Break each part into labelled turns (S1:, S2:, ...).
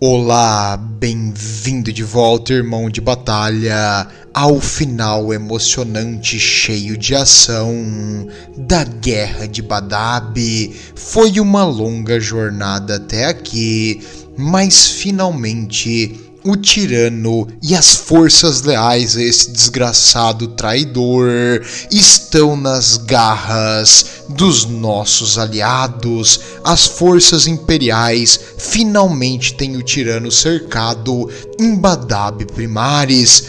S1: Olá, bem-vindo de volta, irmão de batalha, ao final emocionante cheio de ação da Guerra de Badab. Foi uma longa jornada até aqui, mas finalmente o tirano e as forças leais a esse desgraçado traidor estão nas garras dos nossos aliados. As forças imperiais finalmente têm o tirano cercado em Badab Primaris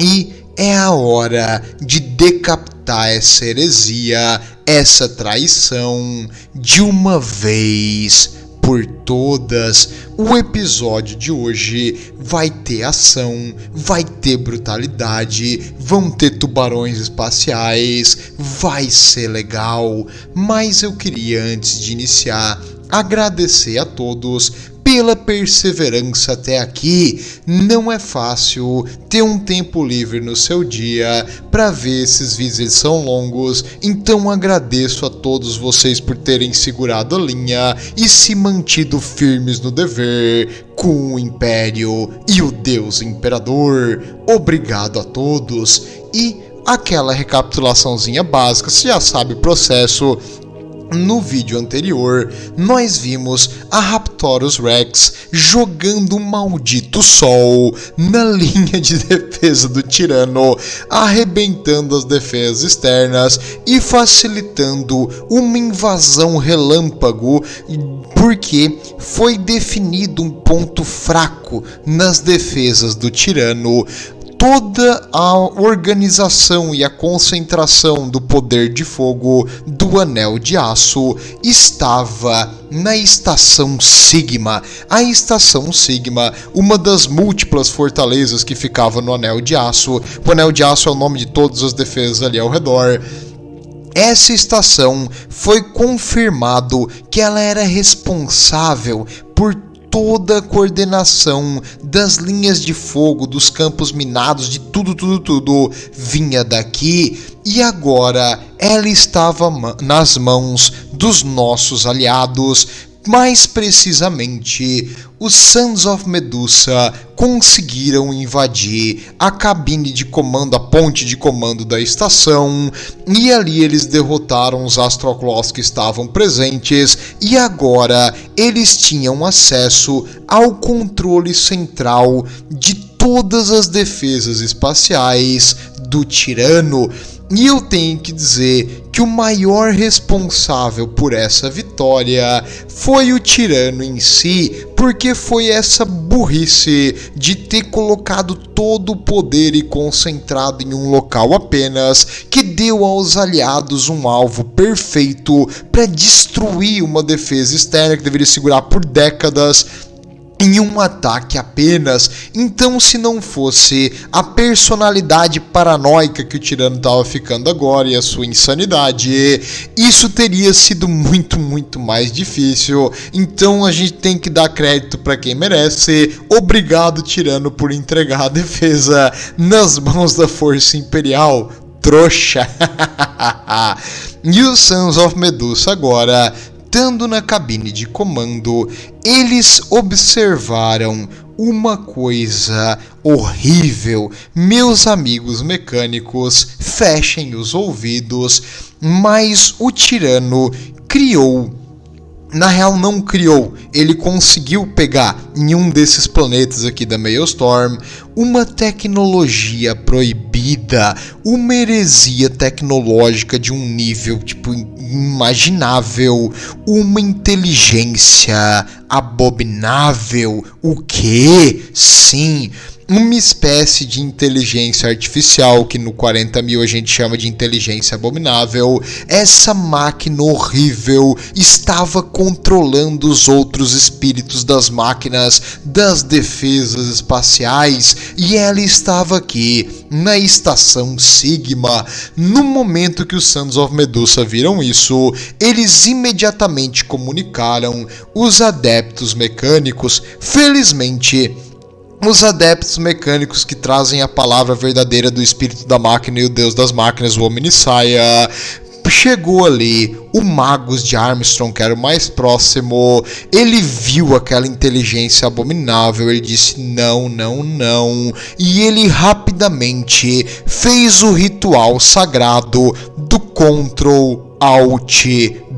S1: e é a hora de decapitar essa heresia, essa traição de uma vez por todas. O episódio de hoje vai ter ação, vai ter brutalidade, vão ter tubarões espaciais, vai ser legal. Mas eu queria, antes de iniciar, agradecer a todos pela perseverança até aqui. Não é fácil ter um tempo livre no seu dia para ver esses vídeos, eles são longos, então agradeço a todos vocês por terem segurado a linha e se mantido firmes no dever com o Império e o Deus Imperador. Obrigado a todos. E aquela recapitulaçãozinha básica, você já sabe o processo. No vídeo anterior, nós vimos a Raptorus Rex jogando um maldito sol na linha de defesa do tirano, arrebentando as defesas externas e facilitando uma invasão relâmpago, porque foi definido um ponto fraco nas defesas do tirano. Toda a organização e a concentração do poder de fogo do Anel de Aço estava na Estação Sigma. A Estação Sigma, uma das múltiplas fortalezas que ficava no Anel de Aço. O Anel de Aço é o nome de todas as defesas ali ao redor. Essa estação foi confirmado que ela era responsável por toda a coordenação das linhas de fogo, dos campos minados, de tudo vinha daqui, e agora ela estava nas mãos dos nossos aliados. Mais precisamente, os Sons of Medusa conseguiram invadir a cabine de comando, a ponte de comando da estação, e ali eles derrotaram os Astroclaws que estavam presentes, e agora eles tinham acesso ao controle central de todas as defesas espaciais do tirano. E eu tenho que dizer que o maior responsável por essa vitória foi o tirano em si, porque foi essa burrice de ter colocado todo o poder e concentrado em um local apenas, que deu aos aliados um alvo perfeito para destruir uma defesa externa que deveria segurar por décadas em um ataque apenas. Então, se não fosse a personalidade paranoica que o tirano estava ficando agora e a sua insanidade, isso teria sido muito mais difícil. Então a gente tem que dar crédito para quem merece. Obrigado, tirano, por entregar a defesa nas mãos da Força Imperial, trouxa. E os Sons of Medusa agora, estando na cabine de comando, eles observaram uma coisa horrível. Meus amigos mecânicos, fechem os ouvidos, mas o tirano criou, na real não criou, ele conseguiu pegar em um desses planetas aqui da Maelstrom uma tecnologia proibida, uma heresia tecnológica de um nível imaginável, uma inteligência abominável. O quê? Sim, uma espécie de inteligência artificial que no 40.000 a gente chama de inteligência abominável. Essa máquina horrível estava controlando os outros espíritos das máquinas das defesas espaciais, e ela estava aqui na Estação Sigma. No momento que os Sons of Medusa viram isso, eles imediatamente comunicaram os adeptos mecânicos. Felizmente, os adeptos mecânicos que trazem a palavra verdadeira do espírito da máquina e o deus das máquinas, o Omnissiah, chegou ali o Magus de Armstrong, que era o mais próximo. Ele viu aquela inteligência abominável, ele disse não, não, não, e ele rapidamente fez o ritual sagrado do Ctrl Alt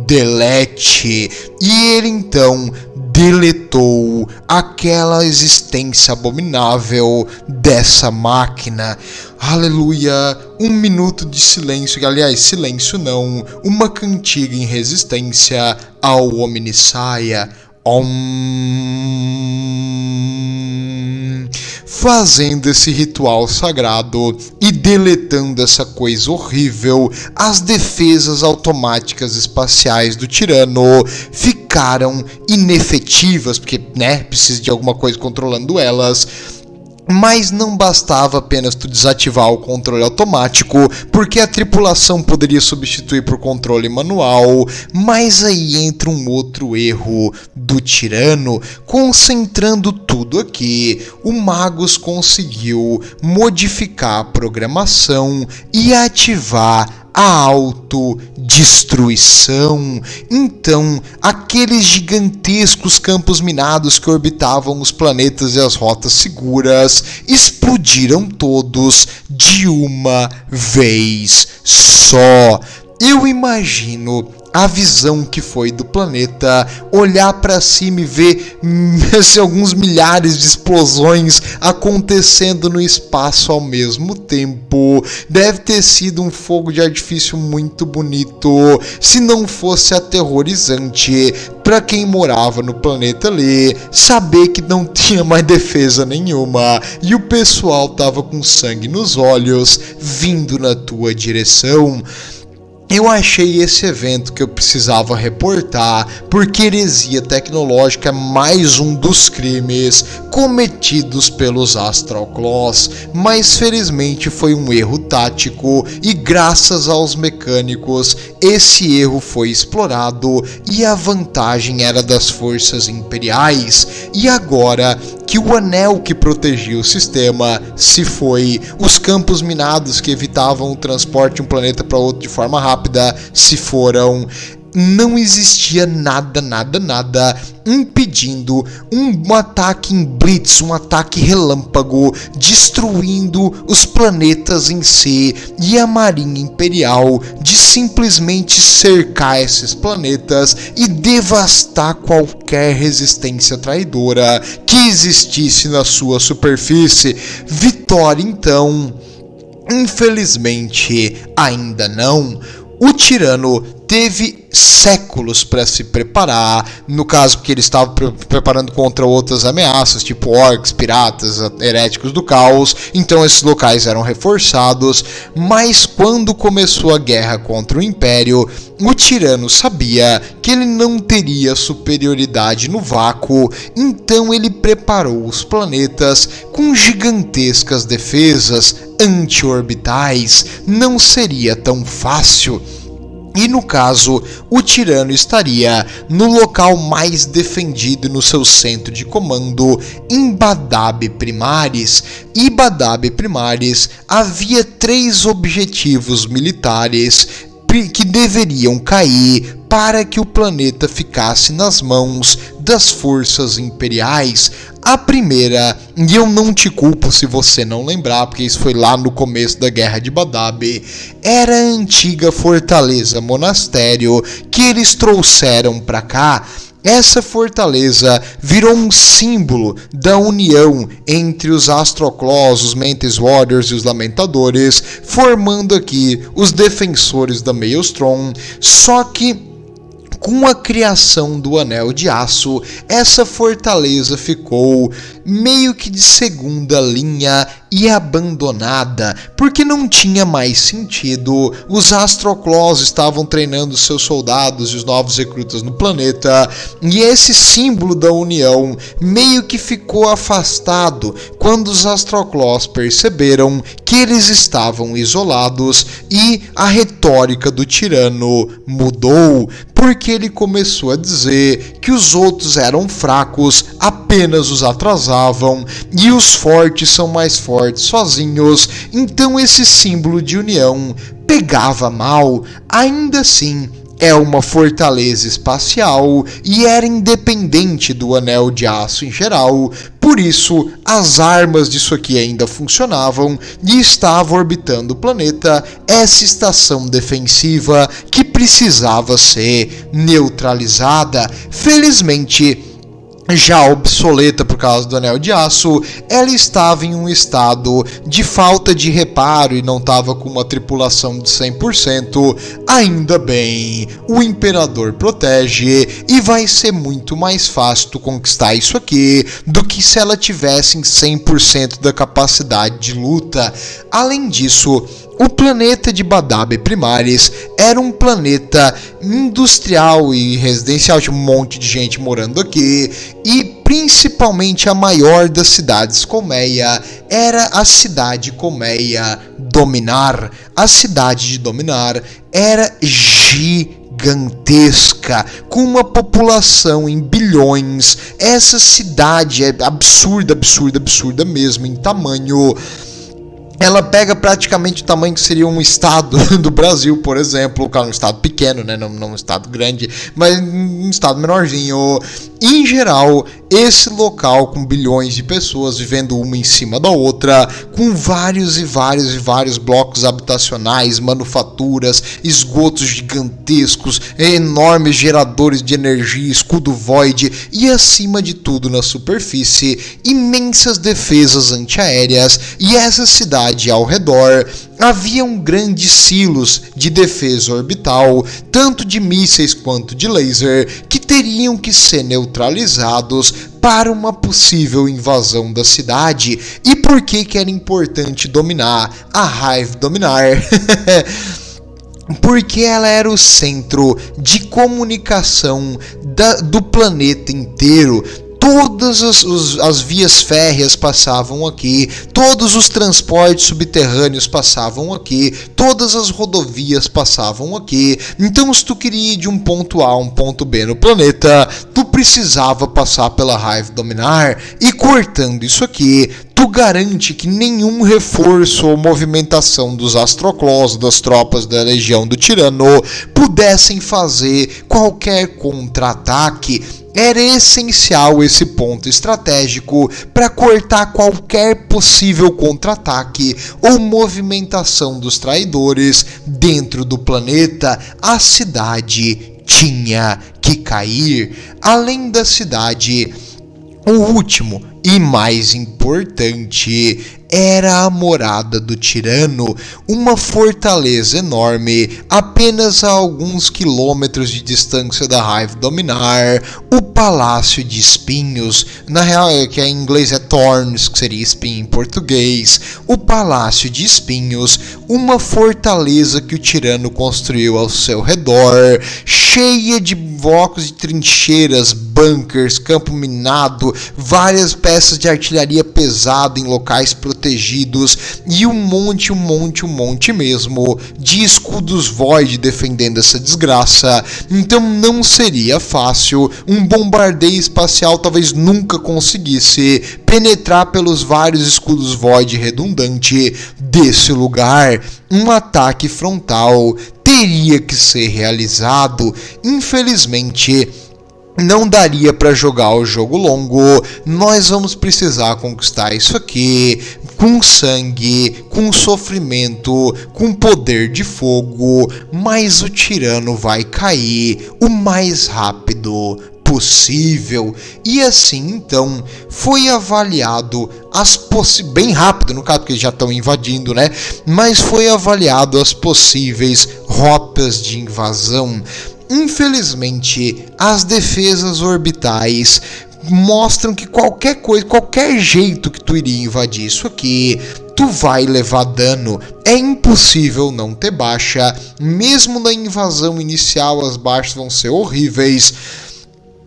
S1: Delete, e ele então deletou aquela existência abominável dessa máquina. Aleluia! 1 minuto de silêncio, aliás, silêncio não, uma cantiga em resistência ao Omnissiah. Fazendo esse ritual sagrado e deletando essa coisa horrível, as defesas automáticas espaciais do tirano ficaram inefetivas, porque, precisa de alguma coisa controlando elas. Mas não bastava apenas tu desativar o controle automático, porque a tripulação poderia substituir por controle manual. Mas aí entra um outro erro do tirano. Concentrando tudo aqui, o Magus conseguiu modificar a programação e ativar a autodestruição. Então, aqueles gigantescos campos minados que orbitavam os planetas e as rotas seguras explodiram todos de uma vez só. Eu imagino a visão que foi do planeta, olhar para cima e ver alguns milhares de explosões acontecendo no espaço ao mesmo tempo. Deve ter sido um fogo de artifício muito bonito, se não fosse aterrorizante para quem morava no planeta ali, saber que não tinha mais defesa nenhuma e o pessoal tava com sangue nos olhos vindo na tua direção. Eu achei esse evento que eu precisava reportar, porque heresia tecnológica é mais um dos crimes cometidos pelos Astral Claws, mas felizmente foi um erro tático e graças aos mecânicos esse erro foi explorado e a vantagem era das forças imperiais. E agora que o anel que protegia o sistema se foi, os campos minados que evitavam o transporte de um planeta para outro de forma rápida se foram, não existia nada impedindo um ataque em blitz, um ataque relâmpago, destruindo os planetas em si e a Marinha Imperial de simplesmente cercar esses planetas e devastar qualquer resistência traidora que existisse na sua superfície. Vitória, então, infelizmente, ainda não. O tirano teve séculos para se preparar, no caso porque ele estava preparando contra outras ameaças, tipo orcs, piratas, heréticos do caos, então esses locais eram reforçados, mas quando começou a guerra contra o Império, o tirano sabia que ele não teria superioridade no vácuo, então ele preparou os planetas com gigantescas defesas anti-orbitais. Não seria tão fácil. E no caso, o tirano estaria no local mais defendido no seu centro de comando, em Badab Primaris. E Badab Primaris havia 3 objetivos militares que deveriam cair para que o planeta ficasse nas mãos das forças imperiais. A primeira, e eu não te culpo se você não lembrar, porque isso foi lá no começo da Guerra de Badab, era a antiga fortaleza monastério que eles trouxeram para cá. Essa fortaleza virou um símbolo da união entre os Astral Claws, os Mantis Warriors e os Lamentadores, formando aqui os defensores da Maelstrom. Só que com a criação do Anel de Aço, essa fortaleza ficou meio que de segunda linha e abandonada, porque não tinha mais sentido. Os Astral Claws estavam treinando seus soldados e os novos recrutas no planeta, e esse símbolo da união meio que ficou afastado quando os Astral Claws perceberam que eles estavam isolados e a retórica do tirano mudou, porque ele começou a dizer que os outros eram fracos, apenas os atrasavam, e os fortes são mais fortes sozinhos. Então esse símbolo de união pegava mal, ainda assim é uma fortaleza espacial e era independente do Anel de Aço em geral, por isso as armas disso aqui ainda funcionavam e estava orbitando o planeta essa estação defensiva que precisava ser neutralizada. Felizmente, já obsoleta por causa do Anel de Aço, ela estava em um estado de falta de reparo e não estava com uma tripulação de 100%. Ainda bem, o Imperador protege e vai ser muito mais fácil tu conquistar isso aqui do que se ela tivesse em 100% da capacidade de luta. Além disso, o planeta de Badab Primaris era um planeta industrial e residencial, tinha um monte de gente morando aqui, e principalmente a maior das cidades colmeia era a cidade colmeia Dominar. A cidade de Dominar era gigantesca, com uma população em bilhões. Essa cidade é absurda mesmo em tamanho. Ela pega praticamente o tamanho que seria um estado do Brasil, por exemplo, um estado pequeno, né? Não um estado grande, mas um estado menorzinho. Em geral, esse local com bilhões de pessoas vivendo uma em cima da outra, com vários blocos habitacionais, manufaturas, esgotos gigantescos, enormes geradores de energia, escudo void e, acima de tudo, na superfície, imensas defesas antiaéreas. E essa cidade ao redor haviam grandes silos de defesa orbital, tanto de mísseis quanto de laser, que teriam que ser neutralizados para uma possível invasão da cidade. E por que era importante dominar a Hive Dominar? Porque ela era o centro de comunicação do planeta inteiro. Todas as vias férreas passavam aqui, todos os transportes subterrâneos passavam aqui, todas as rodovias passavam aqui. Então, se tu queria ir de um ponto A a um ponto B no planeta, tu precisava passar pela Hive Dominar, e cortando isso aqui, tu garante que nenhum reforço ou movimentação dos Astroclaws, das tropas da Legião do Tirano, pudessem fazer qualquer contra-ataque. Era essencial esse ponto estratégico para cortar qualquer possível contra-ataque ou movimentação dos traidores dentro do planeta. A cidade tinha que cair. Além da cidade, o último e mais importante era a morada do tirano, uma fortaleza enorme, apenas a alguns quilômetros de distância da Hive Dominar, o Palácio de Espinhos, na real que em inglês é Thorns, que seria espinho em português, o Palácio de Espinhos, uma fortaleza que o tirano construiu ao seu redor, cheia de blocos de trincheiras, bunkers, campo minado, várias peças de artilharia pesada em locais protegidos e um monte mesmo de escudos void defendendo essa desgraça. Então não seria fácil, um bombardeio espacial talvez nunca conseguisse penetrar pelos vários escudos void redundante desse lugar. Um ataque frontal teria que ser realizado. Infelizmente, não daria para jogar o jogo longo, nós vamos precisar conquistar isso aqui com sangue, com sofrimento, com poder de fogo, mas o tirano vai cair o mais rápido possível. E assim então foi avaliado bem rápido no caso, porque já estão invadindo, né? Mas foi avaliado as possíveis rotas de invasão. Infelizmente, as defesas orbitais mostram que qualquer coisa, qualquer jeito que tu iria invadir isso aqui, tu vai levar dano. É impossível não ter baixa. Mesmo na invasão inicial, as baixas vão ser horríveis.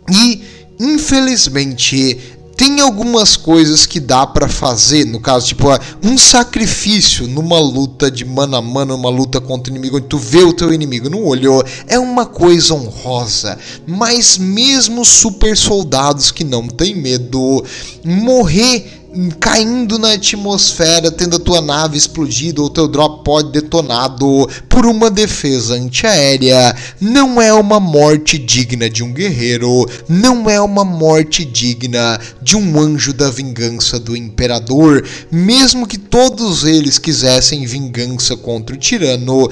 S1: E, infelizmente, tem algumas coisas que dá pra fazer, no caso, tipo, um sacrifício numa luta de mano a mano, uma luta contra o inimigo, onde tu vê o teu inimigo no olho, é uma coisa honrosa. Mas mesmo super soldados que não têm medo, morrer caindo na atmosfera, tendo a tua nave explodido ou teu drop pod detonado por uma defesa antiaérea, não é uma morte digna de um guerreiro, não é uma morte digna de um anjo da vingança do imperador. Mesmo que todos eles quisessem vingança contra o tirano,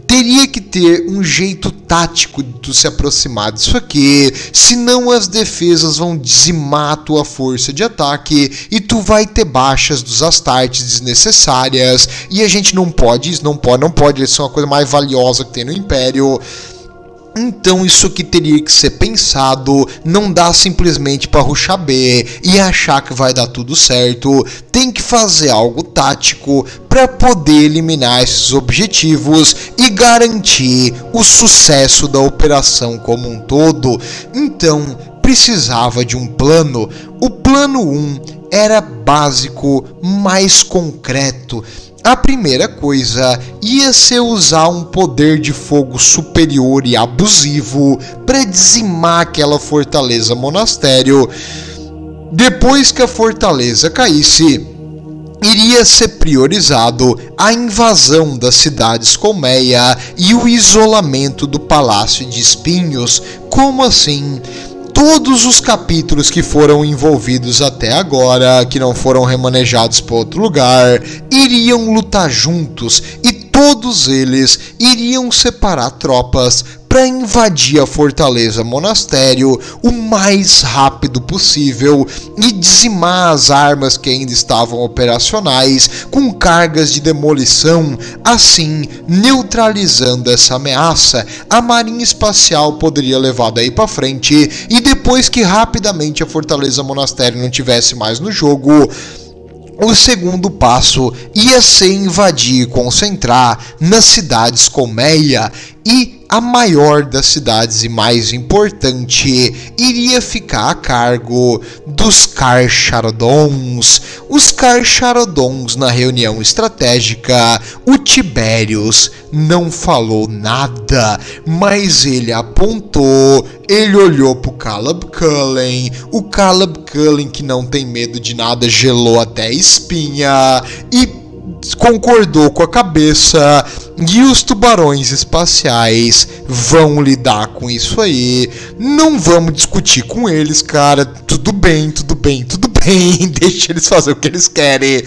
S1: teria que ter um jeito tático de tu se aproximar disso aqui, senão as defesas vão dizimar a tua força de ataque e tu vai ter baixas dos Astartes desnecessárias, e a gente não pode, eles são a coisa mais valiosa que tem no Império. Então isso aqui teria que ser pensado, não dá simplesmente para rushar B e achar que vai dar tudo certo, tem que fazer algo tático para poder eliminar esses objetivos e garantir o sucesso da operação como um todo. Então precisava de um plano. O plano 1 era básico, mais concreto. A primeira coisa ia ser usar um poder de fogo superior e abusivo para dizimar aquela fortaleza monastério. Depois que a fortaleza caísse, iria ser priorizado a invasão das cidades colmeia e o isolamento do Palácio de Espinhos. Como assim? Todos os capítulos que foram envolvidos até agora, que não foram remanejados para outro lugar, iriam lutar juntos e todos eles iriam separar tropas para invadir a fortaleza monastério o mais rápido possível e dizimar as armas que ainda estavam operacionais com cargas de demolição. Assim, neutralizando essa ameaça, a marinha espacial poderia levar daí para frente, e depois que rapidamente a fortaleza monastério não tivesse mais no jogo, o segundo passo ia ser invadir e concentrar nas cidades colmeia, e a maior das cidades e mais importante iria ficar a cargo dos Carcharodons. Os Carcharodons, na reunião estratégica, o Tiberius não falou nada, mas ele apontou, ele olhou pro Caleb Cullen, o Caleb Cullen, que não tem medo de nada, gelou até a espinha e concordou com a cabeça. E os tubarões espaciais vão lidar com isso aí. Não vamos discutir com eles, cara. Tudo bem. Deixa eles fazer o que eles querem.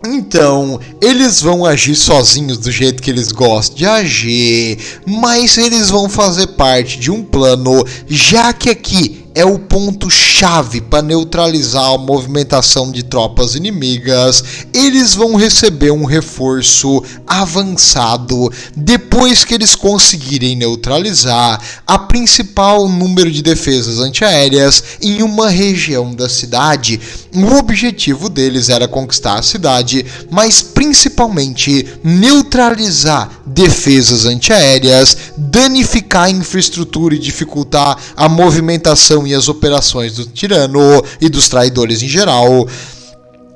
S1: Então, eles vão agir sozinhos do jeito que eles gostam de agir, mas eles vão fazer parte de um plano, já que aqui é o ponto-chave para neutralizar a movimentação de tropas inimigas. Eles vão receber um reforço avançado depois que eles conseguirem neutralizar a principal número de defesas antiaéreas em uma região da cidade. O objetivo deles era conquistar a cidade, mas principalmente neutralizar defesas antiaéreas, danificar a infraestrutura e dificultar a movimentação e as operações do tirano e dos traidores em geral.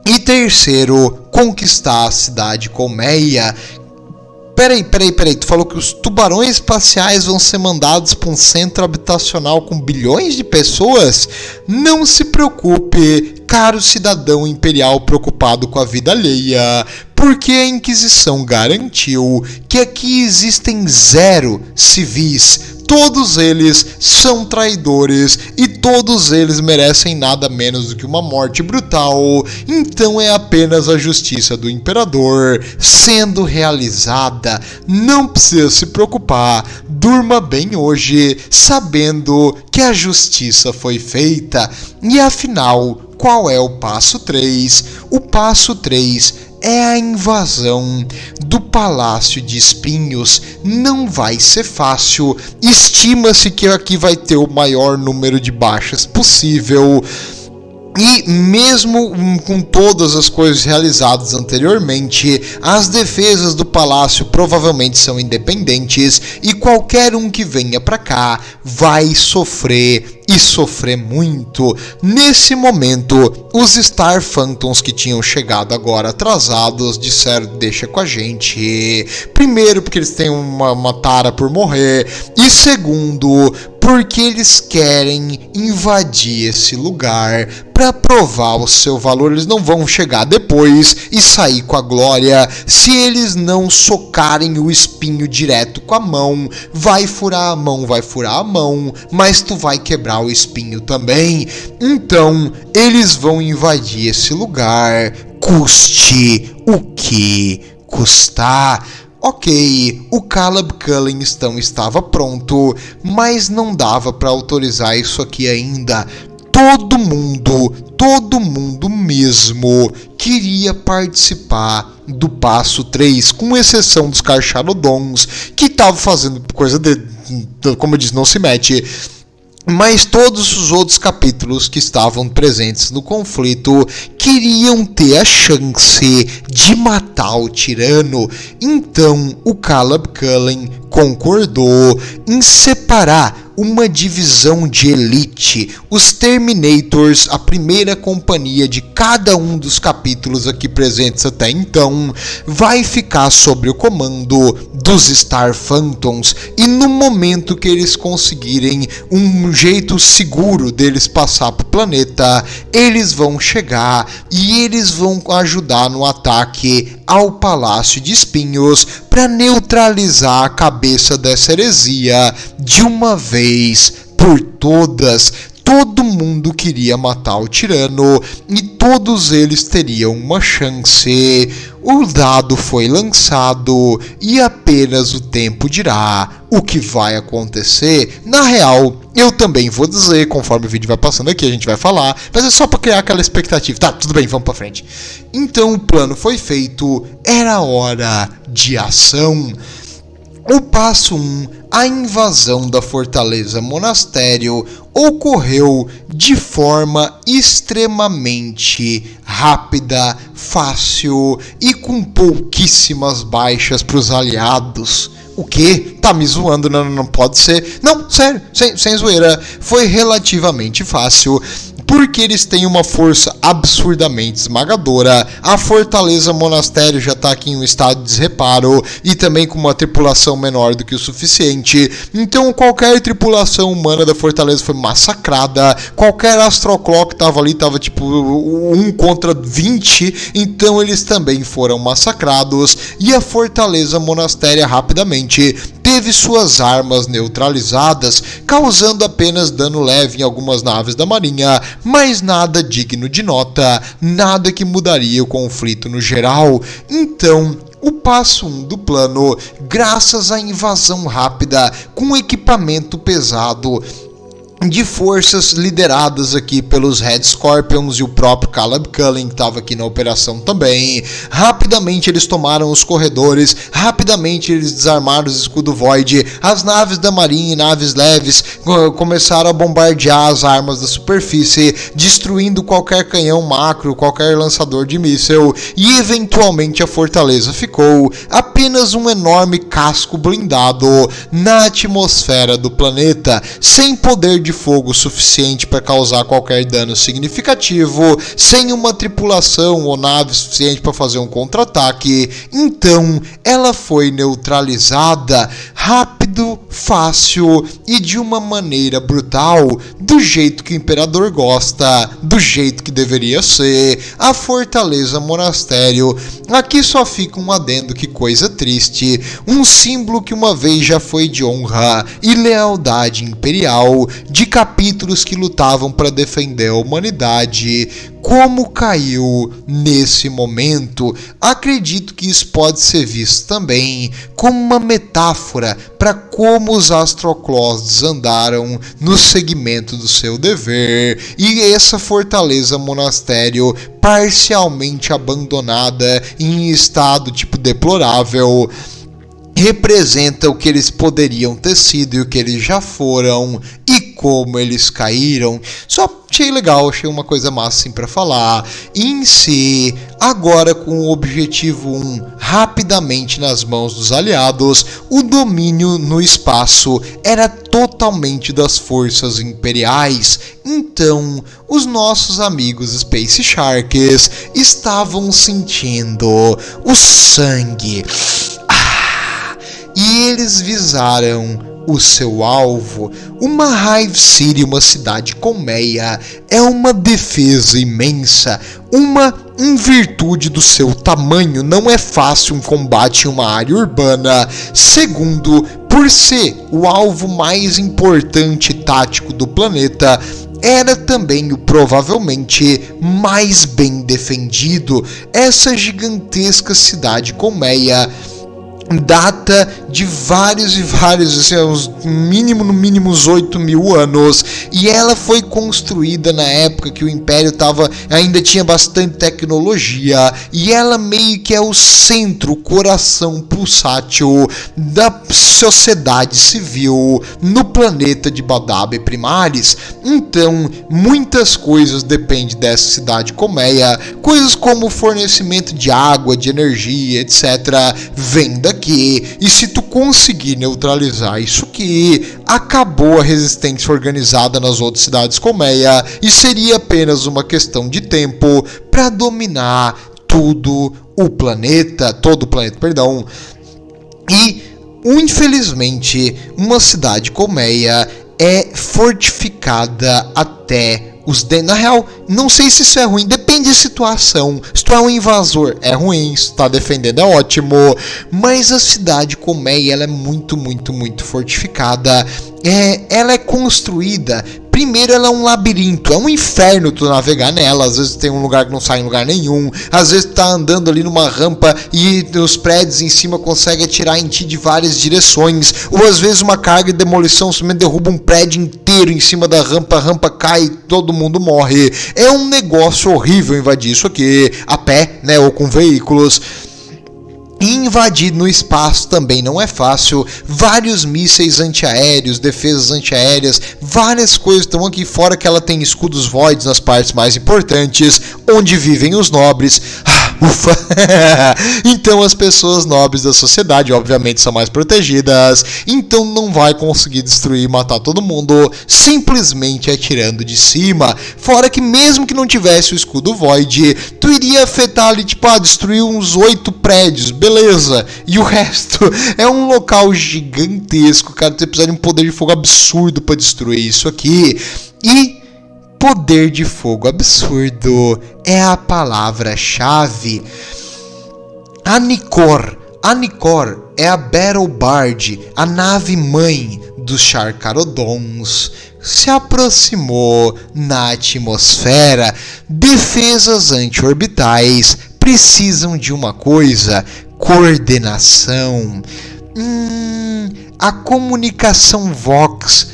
S1: E terceiro, conquistar a cidade colmeia. Peraí, tu falou que os tubarões espaciais vão ser mandados para um centro habitacional com bilhões de pessoas? Não se preocupe, caro cidadão imperial preocupado com a vida alheia, porque a Inquisição garantiu que aqui existem 0 civis. Todos eles são traidores e todos eles merecem nada menos do que uma morte brutal. Então é apenas a justiça do imperador sendo realizada. Não precisa se preocupar. Durma bem hoje, sabendo que a justiça foi feita. E afinal, qual é o passo 3? O passo 3 é a invasão do Palácio de Espinhos. Não vai ser fácil. Estima-se que aqui vai ter o maior número de baixas possível. E mesmo com todas as coisas realizadas anteriormente, as defesas do palácio provavelmente são independentes e qualquer um que venha pra cá vai sofrer e sofrer muito. Nesse momento, os Star Phantoms que tinham chegado agora atrasados disseram: deixa com a gente. Primeiro, porque eles têm uma tara por morrer, e segundo, porque eles querem invadir esse lugar para provar o seu valor. Eles não vão chegar depois e sair com a glória se eles não socarem o espinho direto com a mão. Vai furar a mão, mas tu vai quebrar o espinho também. Então, eles vão invadir esse lugar, custe o que custar. Ok, o Caleb Cullen estava pronto, mas não dava para autorizar isso aqui ainda. Todo mundo mesmo queria participar do passo 3, com exceção dos Carcharodons, que estavam fazendo coisa como eu disse, não se mete. Mas todos os outros capítulos que estavam presentes no conflito queriam ter a chance de matar o tirano. Então o Caleb Cullen concordou em separar uma divisão de elite, os Terminators, a primeira companhia de cada um dos capítulos aqui presentes até então, vai ficar sob o comando dos Star Phantoms, e no momento que eles conseguirem um jeito seguro deles passar pro planeta, eles vão chegar e eles vão ajudar no ataque ao Palácio de Espinhos para neutralizar a cabeça dessa heresia de uma vez por todas. Todo mundo queria matar o tirano e todos eles teriam uma chance. O dado foi lançado e apenas o tempo dirá o que vai acontecer. Na real, eu também vou dizer, conforme o vídeo vai passando aqui, a gente vai falar, mas é só para criar aquela expectativa. Tá, tudo bem, vamos para frente. Então o plano foi feito, era hora de ação. O passo 1, a invasão da Fortaleza Monastério, ocorreu de forma extremamente rápida, fácil e com pouquíssimas baixas para os aliados. O quê? Tá me zoando? Não pode ser. Não, sério, sem zoeira. Foi relativamente fácil, porque eles têm uma força absurdamente esmagadora. A Fortaleza Monastério já está aqui em um estado de desreparo e também com uma tripulação menor do que o suficiente. Então qualquer tripulação humana da Fortaleza foi massacrada. Qualquer Astroclaw que estava ali estava tipo 1 contra 20. Então eles também foram massacrados. E a Fortaleza Monastério rapidamente teve suas armas neutralizadas, causando apenas dano leve em algumas naves da marinha, mas nada digno de nota, nada que mudaria o conflito no geral. Então, o passo 1 do plano, graças à invasão rápida com equipamento pesado de forças lideradas aqui pelos Red Scorpions e o próprio Caleb Cullen, que estava aqui na operação também. Rapidamente eles tomaram os corredores, rapidamente eles desarmaram os escudo Void, as naves da marinha e naves leves começaram a bombardear as armas da superfície, destruindo qualquer canhão macro, qualquer lançador de míssil, e eventualmente a fortaleza ficou apenas um enorme casco blindado na atmosfera do planeta, sem poder de fogo suficiente para causar qualquer dano significativo, sem uma tripulação ou nave suficiente para fazer um contra-ataque. Então ela foi neutralizada rápido, fácil e de uma maneira brutal, do jeito que o Imperador gosta, do jeito que deveria ser. A Fortaleza Monastério, aqui só fica um adendo, que coisa triste, um símbolo que uma vez já foi de honra e lealdade imperial, de capítulos que lutavam para defender a humanidade, como caiu nesse momento. Acredito que isso pode ser visto também como uma metáfora para como os Astroclaws desandaram no segmento do seu dever, e essa Fortaleza Monastério parcialmente abandonada em estado tipo deplorável representa o que eles poderiam ter sido e o que eles já foram e como eles caíram. Só achei legal, achei uma coisa massa assim para falar. E em si, agora com o objetivo 1 rapidamente nas mãos dos aliados, o domínio no espaço era totalmente das forças imperiais. Então, os nossos amigos Space Sharks estavam sentindo o sangue e eles visaram o seu alvo. Uma Hive City, uma cidade colmeia, é uma defesa imensa. Em virtude do seu tamanho, não é fácil um combate em uma área urbana. Segundo, por ser o alvo mais importante e tático do planeta, era também o provavelmente mais bem defendido. Essa gigantesca cidade colmeia data de vários, assim, no mínimo uns 8.000 anos, e ela foi construída na época que o Império ainda tinha bastante tecnologia, e ela meio que é o centro, o coração pulsátil da sociedade civil no planeta de Badab Primaris. Então, muitas coisas dependem dessa cidade colmeia, coisas como o fornecimento de água, de energia, etc., vem daqui. E se tu conseguir neutralizar isso aqui, acabou a resistência organizada nas outras cidades colmeia, e seria apenas uma questão de tempo para dominar todo o planeta, E, infelizmente, uma cidade colmeia é fortificada até os dentes. Na real, não sei se isso é ruim, depende da situação. Se tu é um invasor, é ruim. Se tu tá defendendo, é ótimo. Mas a cidade colmeia, ela é muito, muito, muito fortificada. Ela é construída. Primeiro, ela é um labirinto, é um inferno tu navegar nela. Às vezes tem um lugar que não sai em lugar nenhum. Às vezes tu tá andando ali numa rampa e os prédios em cima conseguem atirar em ti de várias direções. Ou às vezes uma carga de demolição simplesmente derruba um prédio inteiro em cima da rampa. A rampa cai e todo mundo morre. É um negócio horrível invadir isso aqui a pé, né, ou com veículos. E invadir no espaço também não é fácil. Vários mísseis antiaéreos, defesas antiaéreas, várias coisas estão aqui, fora que ela tem escudos voids nas partes mais importantes, onde vivem os nobres. Ufa! Então as pessoas nobres da sociedade obviamente são mais protegidas, então não vai conseguir destruir e matar todo mundo simplesmente atirando de cima. Fora que mesmo que não tivesse o escudo void, tu iria afetar ali, destruir uns 8 prédios, beleza, e o resto é um local gigantesco, cara. Tu precisa de um poder de fogo absurdo para destruir isso aqui. E poder de fogo absurdo é a palavra-chave. Anicor é a Battle Bard, a nave mãe dos Charcarodons. Se aproximou na atmosfera. Defesas anti-orbitais precisam de uma coisa: coordenação. A comunicação Vox,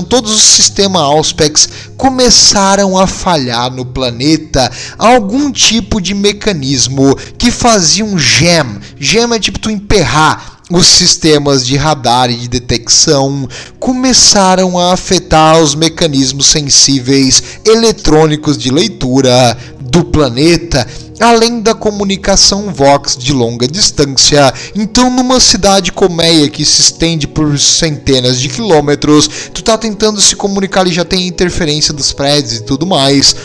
S1: todos os sistemas Auspex começaram a falhar no planeta. Algum tipo de mecanismo que fazia um jam. Jam é tipo tu emperrar. Os sistemas de radar e de detecção começaram a afetar os mecanismos sensíveis eletrônicos de leitura do planeta, além da comunicação Vox de longa distância. Então, numa cidade colmeia que se estende por centenas de quilômetros, tu tá tentando se comunicar e já tem interferência dos prédios e tudo mais.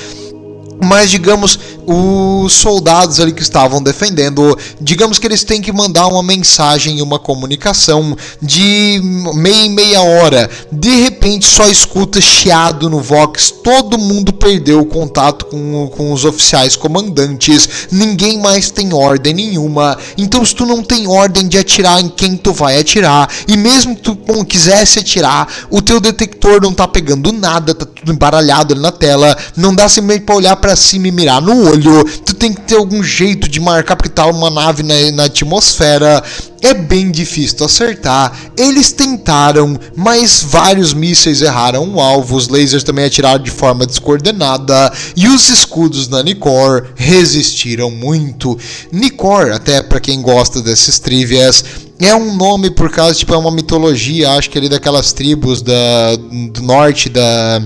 S1: Mas, digamos, os soldados ali que estavam defendendo, digamos que eles têm que mandar uma mensagem e uma comunicação de meia em meia hora. De repente, só escuta chiado no Vox. Todo mundo perdeu o contato com os oficiais comandantes. Ninguém mais tem ordem nenhuma. Então, se tu não tem ordem de atirar em quem tu vai atirar, e mesmo que tu quisesse atirar, o teu detector não tá pegando nada, tá tudo embaralhado ali na tela. Não dá simplesmente pra olhar pra cima e mirar no olho. Tu tem que ter algum jeito de marcar, porque tá uma nave na atmosfera. É bem difícil acertar. Eles tentaram, mas vários mísseis erraram o alvo. Os lasers também atiraram de forma descoordenada. E os escudos da Nicor resistiram muito. Nicor, até para quem gosta desses trivias, é um nome por causa, é uma mitologia, acho que ali daquelas tribos do norte da...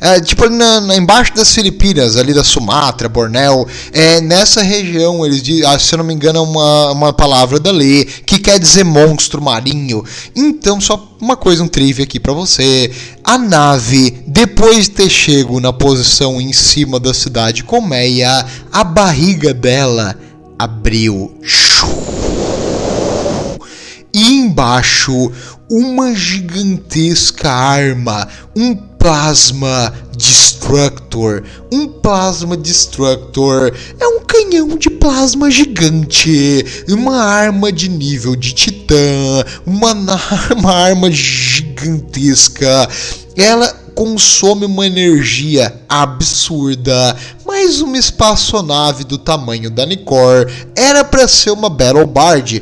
S1: ali embaixo das Filipinas, ali da Sumatra, Bornéu, nessa região, eles dizem, se eu não me engano, é uma palavra dali, que quer dizer monstro marinho. Então, só uma coisa, um trivia aqui pra você. A nave, depois de ter chego na posição em cima da cidade colmeia, a barriga dela abriu. e embaixo uma gigantesca arma, um Plasma Destructor. Um Plasma Destructor é um canhão de plasma gigante, uma arma de nível de titã, uma arma gigantesca. Ela consome uma energia absurda, mas uma espaçonave do tamanho da Nicor era para ser uma Battle Bard,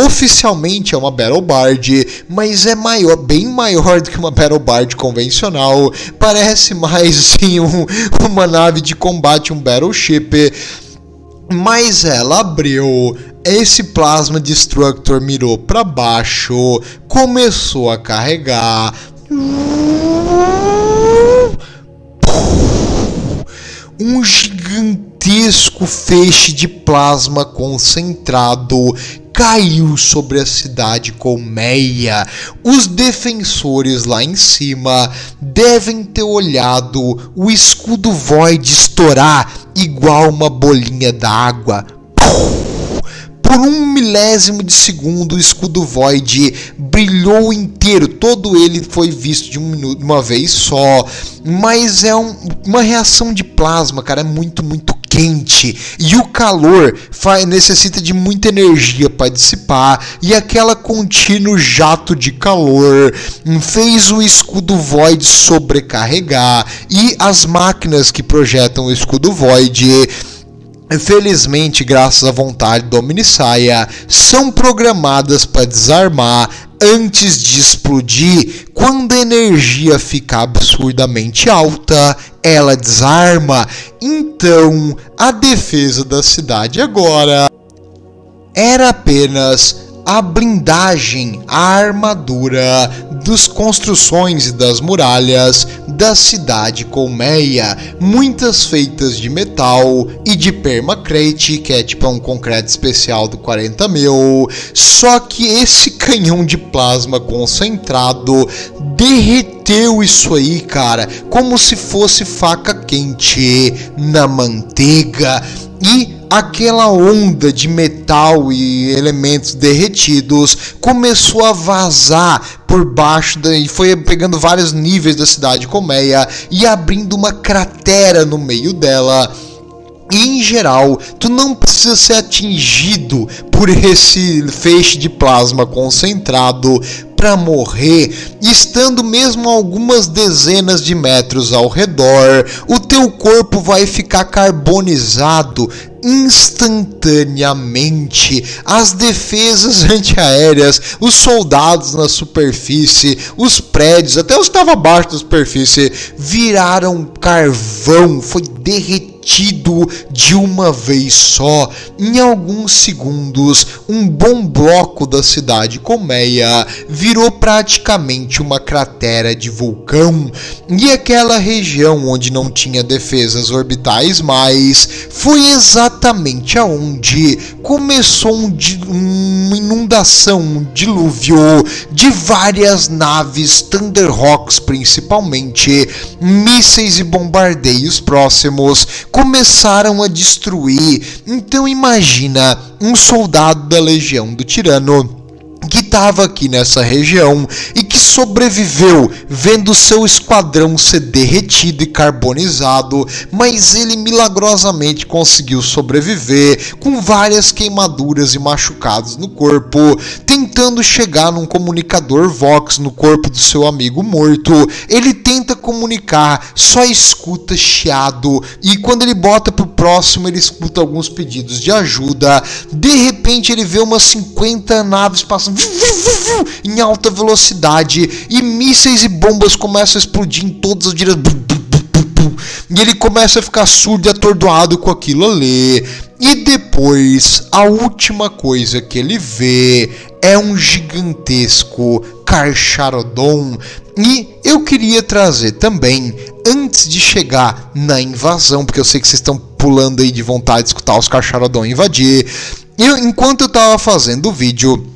S1: oficialmente é uma Battle Bard, mas é maior, bem maior do que uma Battle Bard convencional, parece mais sim uma nave de combate, um Battleship, mas ela abriu. Esse Plasma Destructor mirou para baixo, começou a carregar. Um gigantesco feixe de plasma concentrado caiu sobre a cidade colmeia. Os defensores lá em cima devem ter olhado o escudo Void estourar igual uma bolinha d'água. Por 1 milésimo de segundo, o escudo Void brilhou inteiro, todo ele foi visto de uma vez só, mas é uma reação de plasma, cara, é muito quente, e o calor necessita de muita energia para dissipar, e aquela contínuo jato de calor fez o escudo Void sobrecarregar, e as máquinas que projetam o escudo Void, felizmente, graças à vontade do Omnissiah, são programadas para desarmar antes de explodir. Quando a energia fica absurdamente alta, ela desarma. Então, a defesa da cidade agora era apenas a blindagem, a armadura das construções e das muralhas da cidade colmeia, muitas feitas de metal e de permacrate, que é tipo um concreto especial do 40.000, só que esse canhão de plasma concentrado derreteu isso aí, cara, como se fosse faca quente na manteiga, e aquela onda de metal e elementos derretidos começou a vazar por baixo e foi pegando vários níveis da cidade colmeia e abrindo uma cratera no meio dela. E, em geral, tu não precisa ser atingido por esse feixe de plasma concentrado para morrer, estando mesmo a algumas dezenas de metros ao redor, o teu corpo vai ficar carbonizado instantaneamente. As defesas antiaéreas, os soldados na superfície, os prédios, até os que estavam abaixo da superfície, viraram carvão, foi derretido de uma vez só. Em alguns segundos, um bom bloco da cidade colmeia virou praticamente uma cratera de vulcão, e aquela região onde não tinha defesas orbitais mais foi exatamente aonde começou uma inundação, um dilúvio de várias naves Thunderhawks, principalmente mísseis e bombardeios próximos começaram a destruir. Então imagina um soldado da Legião do Tirano que estava aqui nessa região e que sobreviveu vendo seu esquadrão ser derretido e carbonizado, mas ele milagrosamente conseguiu sobreviver com várias queimaduras e machucados no corpo, tentando chegar num comunicador Vox no corpo do seu amigo morto. Ele tenta comunicar, só escuta chiado, e quando ele bota pro próximo ele escuta alguns pedidos de ajuda. De repente ele vê umas 50 naves passando em alta velocidade e mísseis e bombas começam a explodir em todas as direções, e ele começa a ficar surdo e atordoado com aquilo ali. E depois, a última coisa que ele vê é um gigantesco Carcharodon. E eu queria trazer também, antes de chegar na invasão, porque eu sei que vocês estão pulando aí de vontade de escutar os Carcharodon invadir, enquanto eu estava fazendo o vídeo,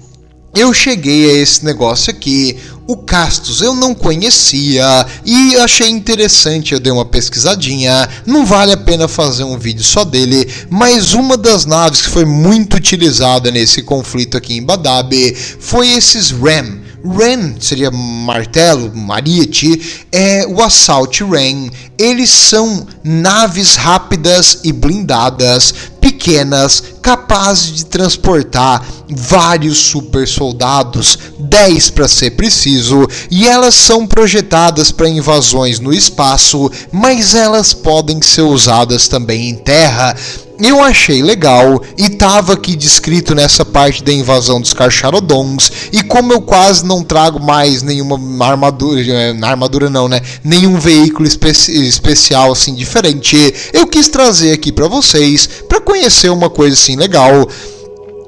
S1: eu cheguei a esse negócio aqui. O Castos eu não conhecia e achei interessante, eu dei uma pesquisadinha. Não vale a pena fazer um vídeo só dele, mas uma das naves que foi muito utilizada nesse conflito aqui em Badab foi esses Ram. Ram seria martelo, ariete, o Assault Ram. Eles são naves rápidas e blindadas, pequenas, capazes de transportar vários super soldados, 10 para ser preciso, e elas são projetadas para invasões no espaço, mas elas podem ser usadas também em terra. Eu achei legal e tava aqui descrito nessa parte da invasão dos Carcharodons, e como eu quase não trago mais nenhuma armadura não, né? Nenhum veículo especial assim diferente, eu quis trazer aqui para vocês, para conhecer uma coisa assim legal.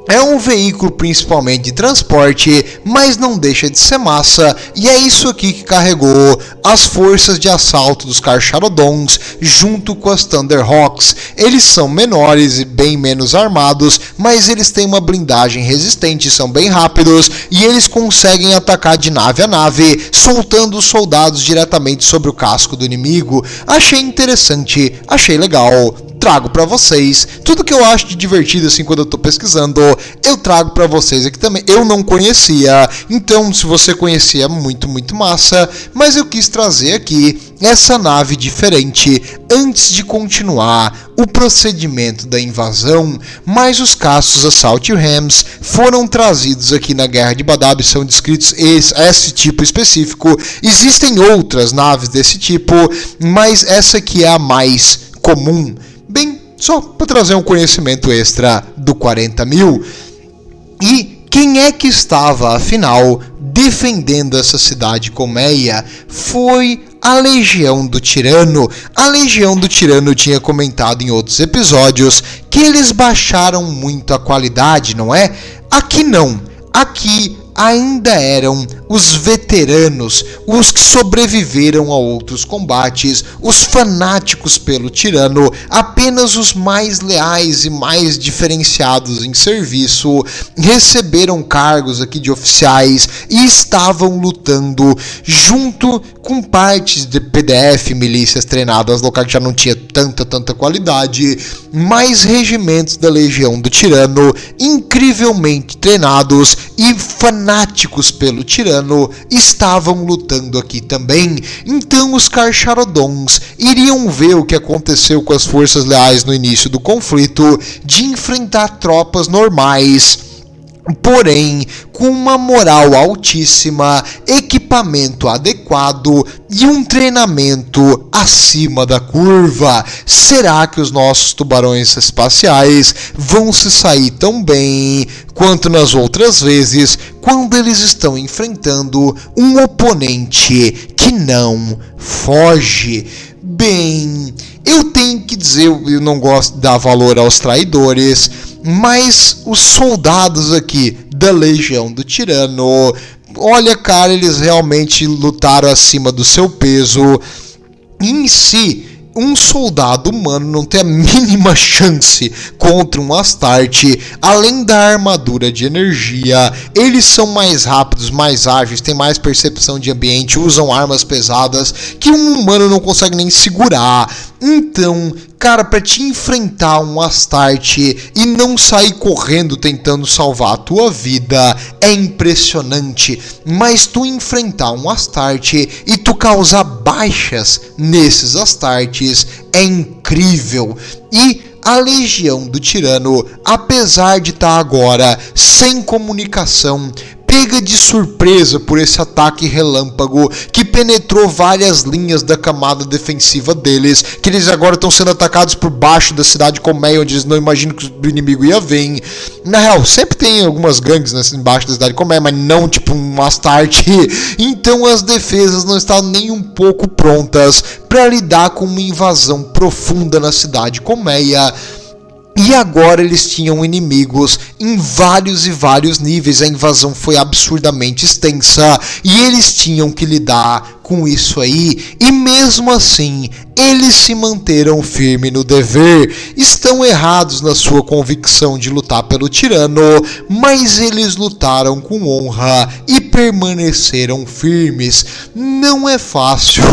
S1: É um veículo principalmente de transporte, mas não deixa de ser massa, e é isso aqui que carregou as forças de assalto dos Carcharodons junto com as Thunderhawks. Eles são menores e bem menos armados, mas eles têm uma blindagem resistente, são bem rápidos e eles conseguem atacar de nave a nave, soltando os soldados diretamente sobre o casco do inimigo. Achei interessante, achei legal. Trago pra vocês tudo que eu acho de divertido assim quando eu tô pesquisando, eu trago pra vocês aqui também. Eu não conhecia, então se você conhecia, muito massa, mas eu quis trazer aqui essa nave diferente antes de continuar o procedimento da invasão. Mas os Castos Assault Rams foram trazidos aqui na Guerra de Badab, são descritos esse tipo específico. Existem outras naves desse tipo, mas essa aqui é a mais comum. Bem, só para trazer um conhecimento extra do 40.000. E quem é que estava, afinal, defendendo essa cidade colmeia? Foi a Legião do Tirano. A Legião do Tirano tinha comentado em outros episódios que eles baixaram muito a qualidade, não é? Aqui não. Aqui ainda eram os veteranos, os que sobreviveram a outros combates, os fanáticos pelo tirano, apenas os mais leais e mais diferenciados em serviço, receberam cargos aqui de oficiais e estavam lutando junto com partes de PDF, milícias treinadas locais que já não tinha tanta qualidade, mais regimentos da Legião do Tirano, incrivelmente treinados e fanáticos pelo tirano, estavam lutando aqui também. Então os Carcharodons iriam ver o que aconteceu com as forças leais no início do conflito, de enfrentar tropas normais, porém com uma moral altíssima, equipamento adequado e um treinamento acima da curva. Será que os nossos tubarões espaciais vão se sair tão bem quanto nas outras vezes, quando eles estão enfrentando um oponente que não foge? Bem, eu tenho que dizer, eu não gosto de dar valor aos traidores, mas os soldados aqui da Legião do Tirano, olha, cara, eles realmente lutaram acima do seu peso. Em si, um soldado humano não tem a mínima chance contra um Astarte. Além da armadura de energia, eles são mais rápidos, mais ágeis, têm mais percepção de ambiente, usam armas pesadas que um humano não consegue nem segurar. Então, cara, para te enfrentar um Astarte e não sair correndo tentando salvar a tua vida é impressionante, mas tu enfrentar um Astarte e tu causar baixas nesses Astartes é incrível. E a Legião do Tirano, apesar de estar agora sem comunicação, pega de surpresa por esse ataque relâmpago que penetrou várias linhas da camada defensiva deles, que eles agora estão sendo atacados por baixo da cidade colmeia, onde eles não imaginam que o inimigo ia vir. Na real, sempre tem algumas gangues embaixo da cidade colmeia, mas não tipo um Astarte. Então as defesas não estavam nem um pouco prontas para lidar com uma invasão profunda na cidade colmeia. E agora eles tinham inimigos em vários e vários níveis. A invasão foi absurdamente extensa e eles tinham que lidar com isso aí. E mesmo assim, eles se manteram firmes no dever. Estão errados na sua convicção de lutar pelo tirano, mas eles lutaram com honra e permaneceram firmes. Não é fácil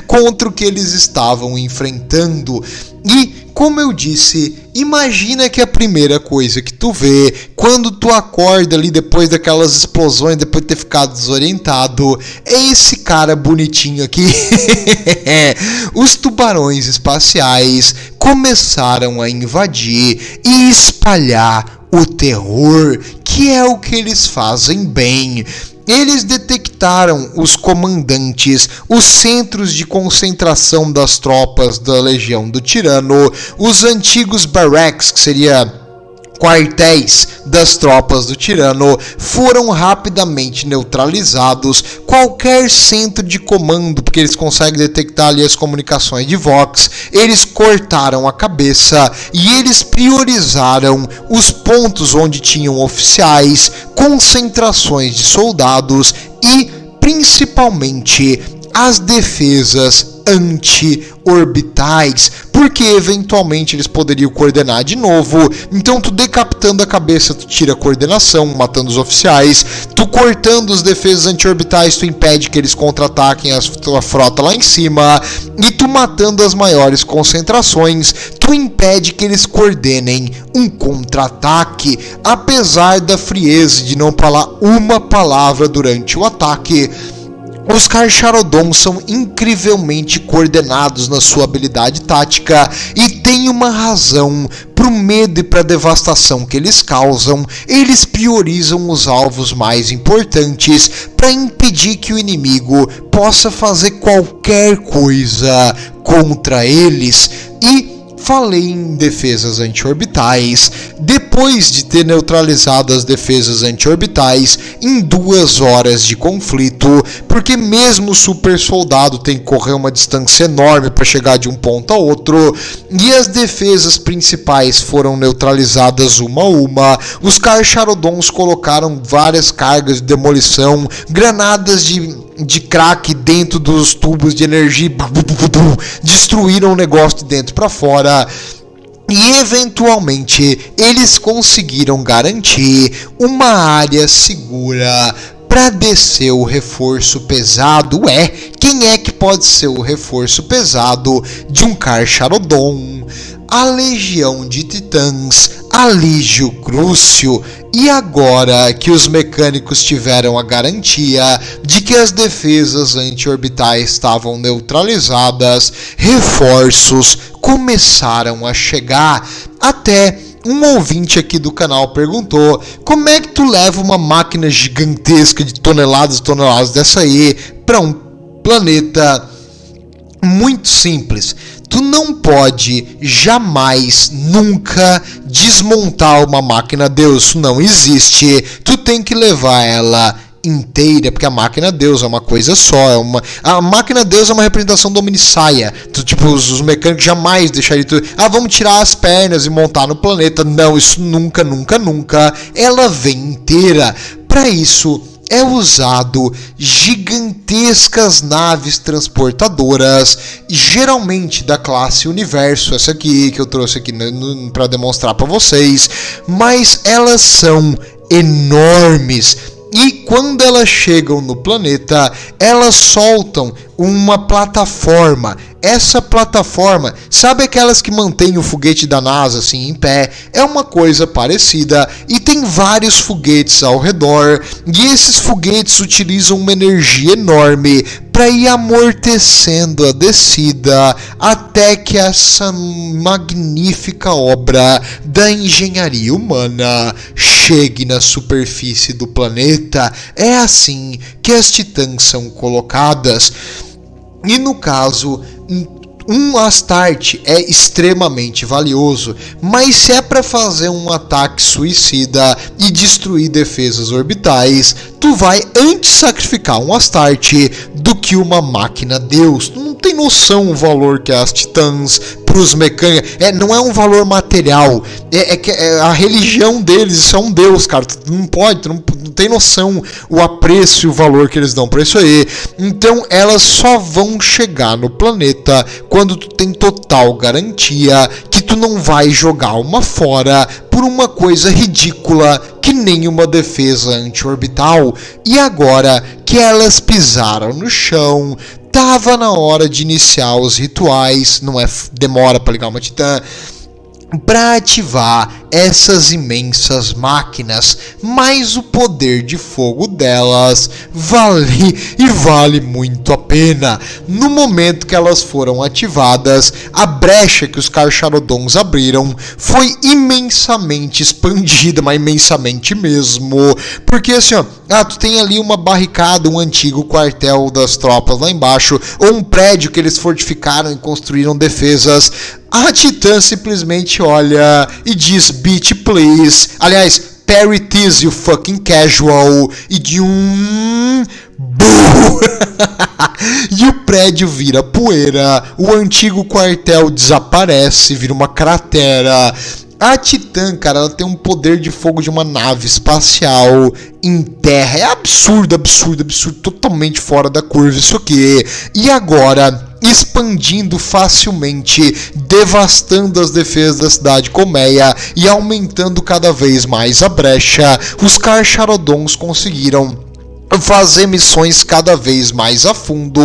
S1: contra o que eles estavam enfrentando. E, como eu disse, imagina que a primeira coisa que tu vê quando tu acorda ali depois daquelas explosões, depois de ter ficado desorientado, é esse cara bonitinho aqui. Os tubarões espaciais começaram a invadir e espalhar o terror, que é o que eles fazem bem. Eles detectaram os comandantes, os centros de concentração das tropas da Legião do Tirano, os antigos barracks, que seria quartéis das tropas do tirano, foram rapidamente neutralizados. Qualquer centro de comando, porque eles conseguem detectar ali as comunicações de Vox, eles cortaram a cabeça e eles priorizaram os pontos onde tinham oficiais, concentrações de soldados e principalmente as defesas anti-orbitais, porque eventualmente eles poderiam coordenar de novo. Então tu decapitando a cabeça, tu tira a coordenação, matando os oficiais. Tu cortando as defesas anti-orbitais, tu impede que eles contra-ataquem a tua frota lá em cima. E tu matando as maiores concentrações, tu impede que eles coordenem um contra-ataque. Apesar da frieza de não falar uma palavra durante o ataque, os Carcharodon são incrivelmente coordenados na sua habilidade tática e tem uma razão pro medo e pra devastação que eles causam. Eles priorizam os alvos mais importantes para impedir que o inimigo possa fazer qualquer coisa contra eles. E falei em defesas anti-orbitais. Depois de ter neutralizado as defesas anti-orbitais em 2 horas de conflito, porque mesmo o super soldado tem que correr uma distância enorme para chegar de um ponto a outro, e as defesas principais foram neutralizadas uma a uma, os Carcharodons colocaram várias cargas de demolição, granadas de crack dentro dos tubos de energia, destruíram o negócio de dentro para fora. E eventualmente eles conseguiram garantir uma área segura para descer o reforço pesado. Quem é que pode ser o reforço pesado de um Carcharodon? A Legião de Titãs, Alígio Crucio. E agora que os mecânicos tiveram a garantia de que as defesas anti-orbitais estavam neutralizadas, reforços começaram a chegar. Até um ouvinte aqui do canal perguntou: como é que tu leva uma máquina gigantesca de toneladas e toneladas dessa aí para um planeta? Muito simples. Tu não pode jamais, nunca desmontar uma máquina Deus. Isso não existe. Tu tem que levar ela inteira, porque a máquina Deus é uma coisa só. A máquina Deus é uma representação do Omnissaia. Tipo, os mecânicos jamais deixariam tu... vamos tirar as pernas e montar no planeta. Não, isso nunca, nunca, nunca. Ela vem inteira. Para isso é usado gigantescas naves transportadoras, geralmente da classe Universo, essa aqui que eu trouxe aqui para demonstrar para vocês, mas elas são enormes. E quando elas chegam no planeta, elas soltam uma plataforma. Essa plataforma, sabe aquelas que mantêm o foguete da NASA assim em pé? É uma coisa parecida e tem vários foguetes ao redor. E esses foguetes utilizam uma energia enorme para ir amortecendo a descida até que essa magnífica obra da engenharia humana chegue na superfície do planeta. É assim que as Titãs são colocadas. E no caso, um Astarte é extremamente valioso, mas se é para fazer um ataque suicida e destruir defesas orbitais, tu vai antes sacrificar um Astarte do que uma máquina Deus. Tu não tem noção o valor que as Titãs pros mecânicos. Não é um valor material. É que a religião deles, isso é um deus, cara. Tu não pode, tu não tem noção o apreço e o valor que eles dão pra isso aí. Então elas só vão chegar no planeta quando tu tem total garantia que tu não vai jogar uma fora por uma coisa ridícula que nem uma defesa anti-orbital. E agora que elas pisaram no chão, tava na hora de iniciar os rituais, não é demora pra ligar uma titã, para ativar essas imensas máquinas, mas o poder de fogo delas vale muito a pena. No momento que elas foram ativadas, a brecha que os Carcharodons abriram foi imensamente expandida, mas imensamente mesmo, porque assim, ó, tu tem ali uma barricada, um antigo quartel das tropas lá embaixo, ou um prédio que eles fortificaram e construíram defesas. A Titã simplesmente olha e diz, bitch please, aliás, parry this you fucking casual, e de e o prédio vira poeira, o antigo quartel desaparece, vira uma cratera. A Titã, cara, ela tem um poder de fogo de uma nave espacial em terra. É absurdo, totalmente fora da curva isso aqui. E agora, expandindo facilmente, devastando as defesas da cidade colmeia e aumentando cada vez mais a brecha, os Carcharodons conseguiram fazer missões cada vez mais a fundo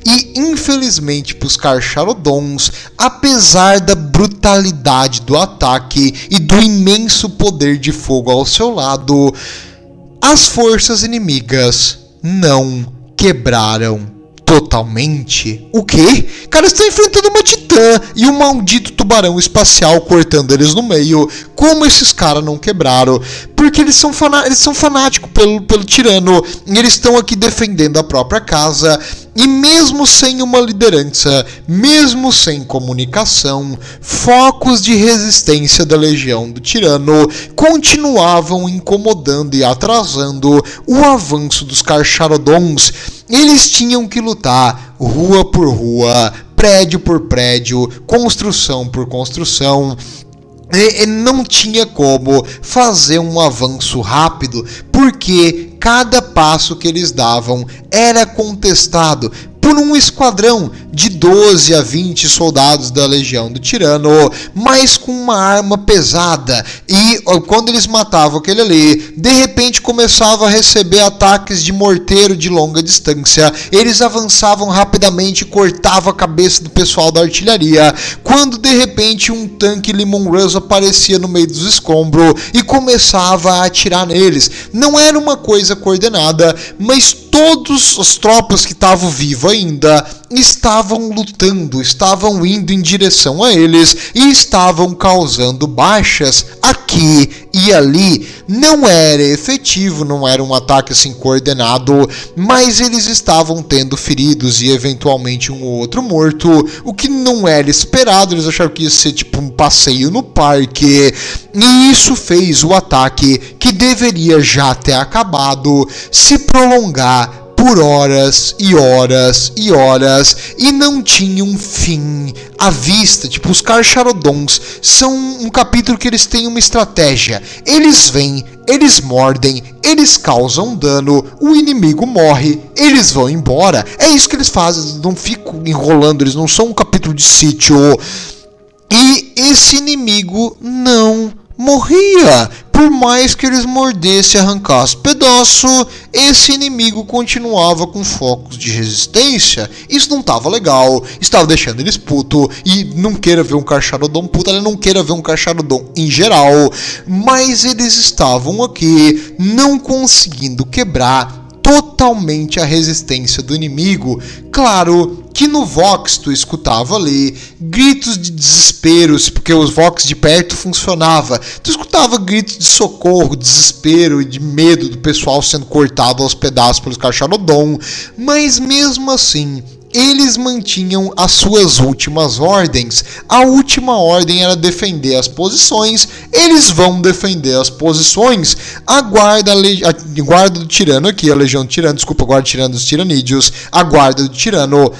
S1: e, infelizmente para os Carcharodons, apesar da brutalidade do ataque e do imenso poder de fogo ao seu lado, as forças inimigas não quebraram totalmente. O quê? Cara, eles estão enfrentando uma titã e um maldito tubarão espacial cortando eles no meio. Como esses caras não quebraram? Porque eles são fanáticos pelo tirano. E eles estão aqui defendendo a própria casa. E mesmo sem uma liderança, mesmo sem comunicação, focos de resistência da legião do tirano continuavam incomodando e atrasando o avanço dos Carcharodons. Eles tinham que lutar rua por rua, prédio por prédio, construção por construção. E não tinha como fazer um avanço rápido, porque cada passo que eles davam era contestado por um esquadrão de 12 a 20 soldados da legião do tirano, mas com uma arma pesada. E quando eles matavam aquele ali, de repente começava a receber ataques de morteiro de longa distância. Eles avançavam rapidamente e cortavam a cabeça do pessoal da artilharia, quando de repente um tanque Limon Russ aparecia no meio dos escombros e começava a atirar neles. Não era uma coisa coordenada, mas todas as tropas que estavam vivas ainda estavam lutando, estavam indo em direção a eles e estavam causando baixas aqui e ali. Não era efetivo, não era um ataque assim coordenado, mas eles estavam tendo feridos e eventualmente um ou outro morto, o que não era esperado. Eles acharam que ia ser tipo um passeio no parque, e isso fez o ataque, que deveria já ter acabado, se prolongar por horas e horas e horas, e não tinha um fim à vista. Tipo, os Carcharodons são um capítulo que eles têm uma estratégia. Eles vêm, eles mordem, eles causam dano, o inimigo morre, eles vão embora. É isso que eles fazem, eles não ficam enrolando, eles não são um capítulo de sítio. E esse inimigo não morria. Por mais que eles mordessem e arrancassem pedaço, esse inimigo continuava com focos de resistência. Isso não estava legal, estava deixando eles puto. E não queira ver um Carcharodon puto, não queira ver um Carcharodon em geral. Mas eles estavam aqui, não conseguindo quebrar totalmente a resistência do inimigo. Claro que no Vox tu escutava ali gritos de desespero, porque os Vox de perto funcionava. Tu escutava gritos de socorro, desespero e de medo do pessoal sendo cortado aos pedaços pelos Carcharodon, mas mesmo assim eles mantinham as suas últimas ordens. A última ordem era defender as posições. Eles vão defender as posições. A guarda do tirano aqui, a legião do tirano, desculpa, a guarda do tirano dos tiranídeos, a guarda do tirano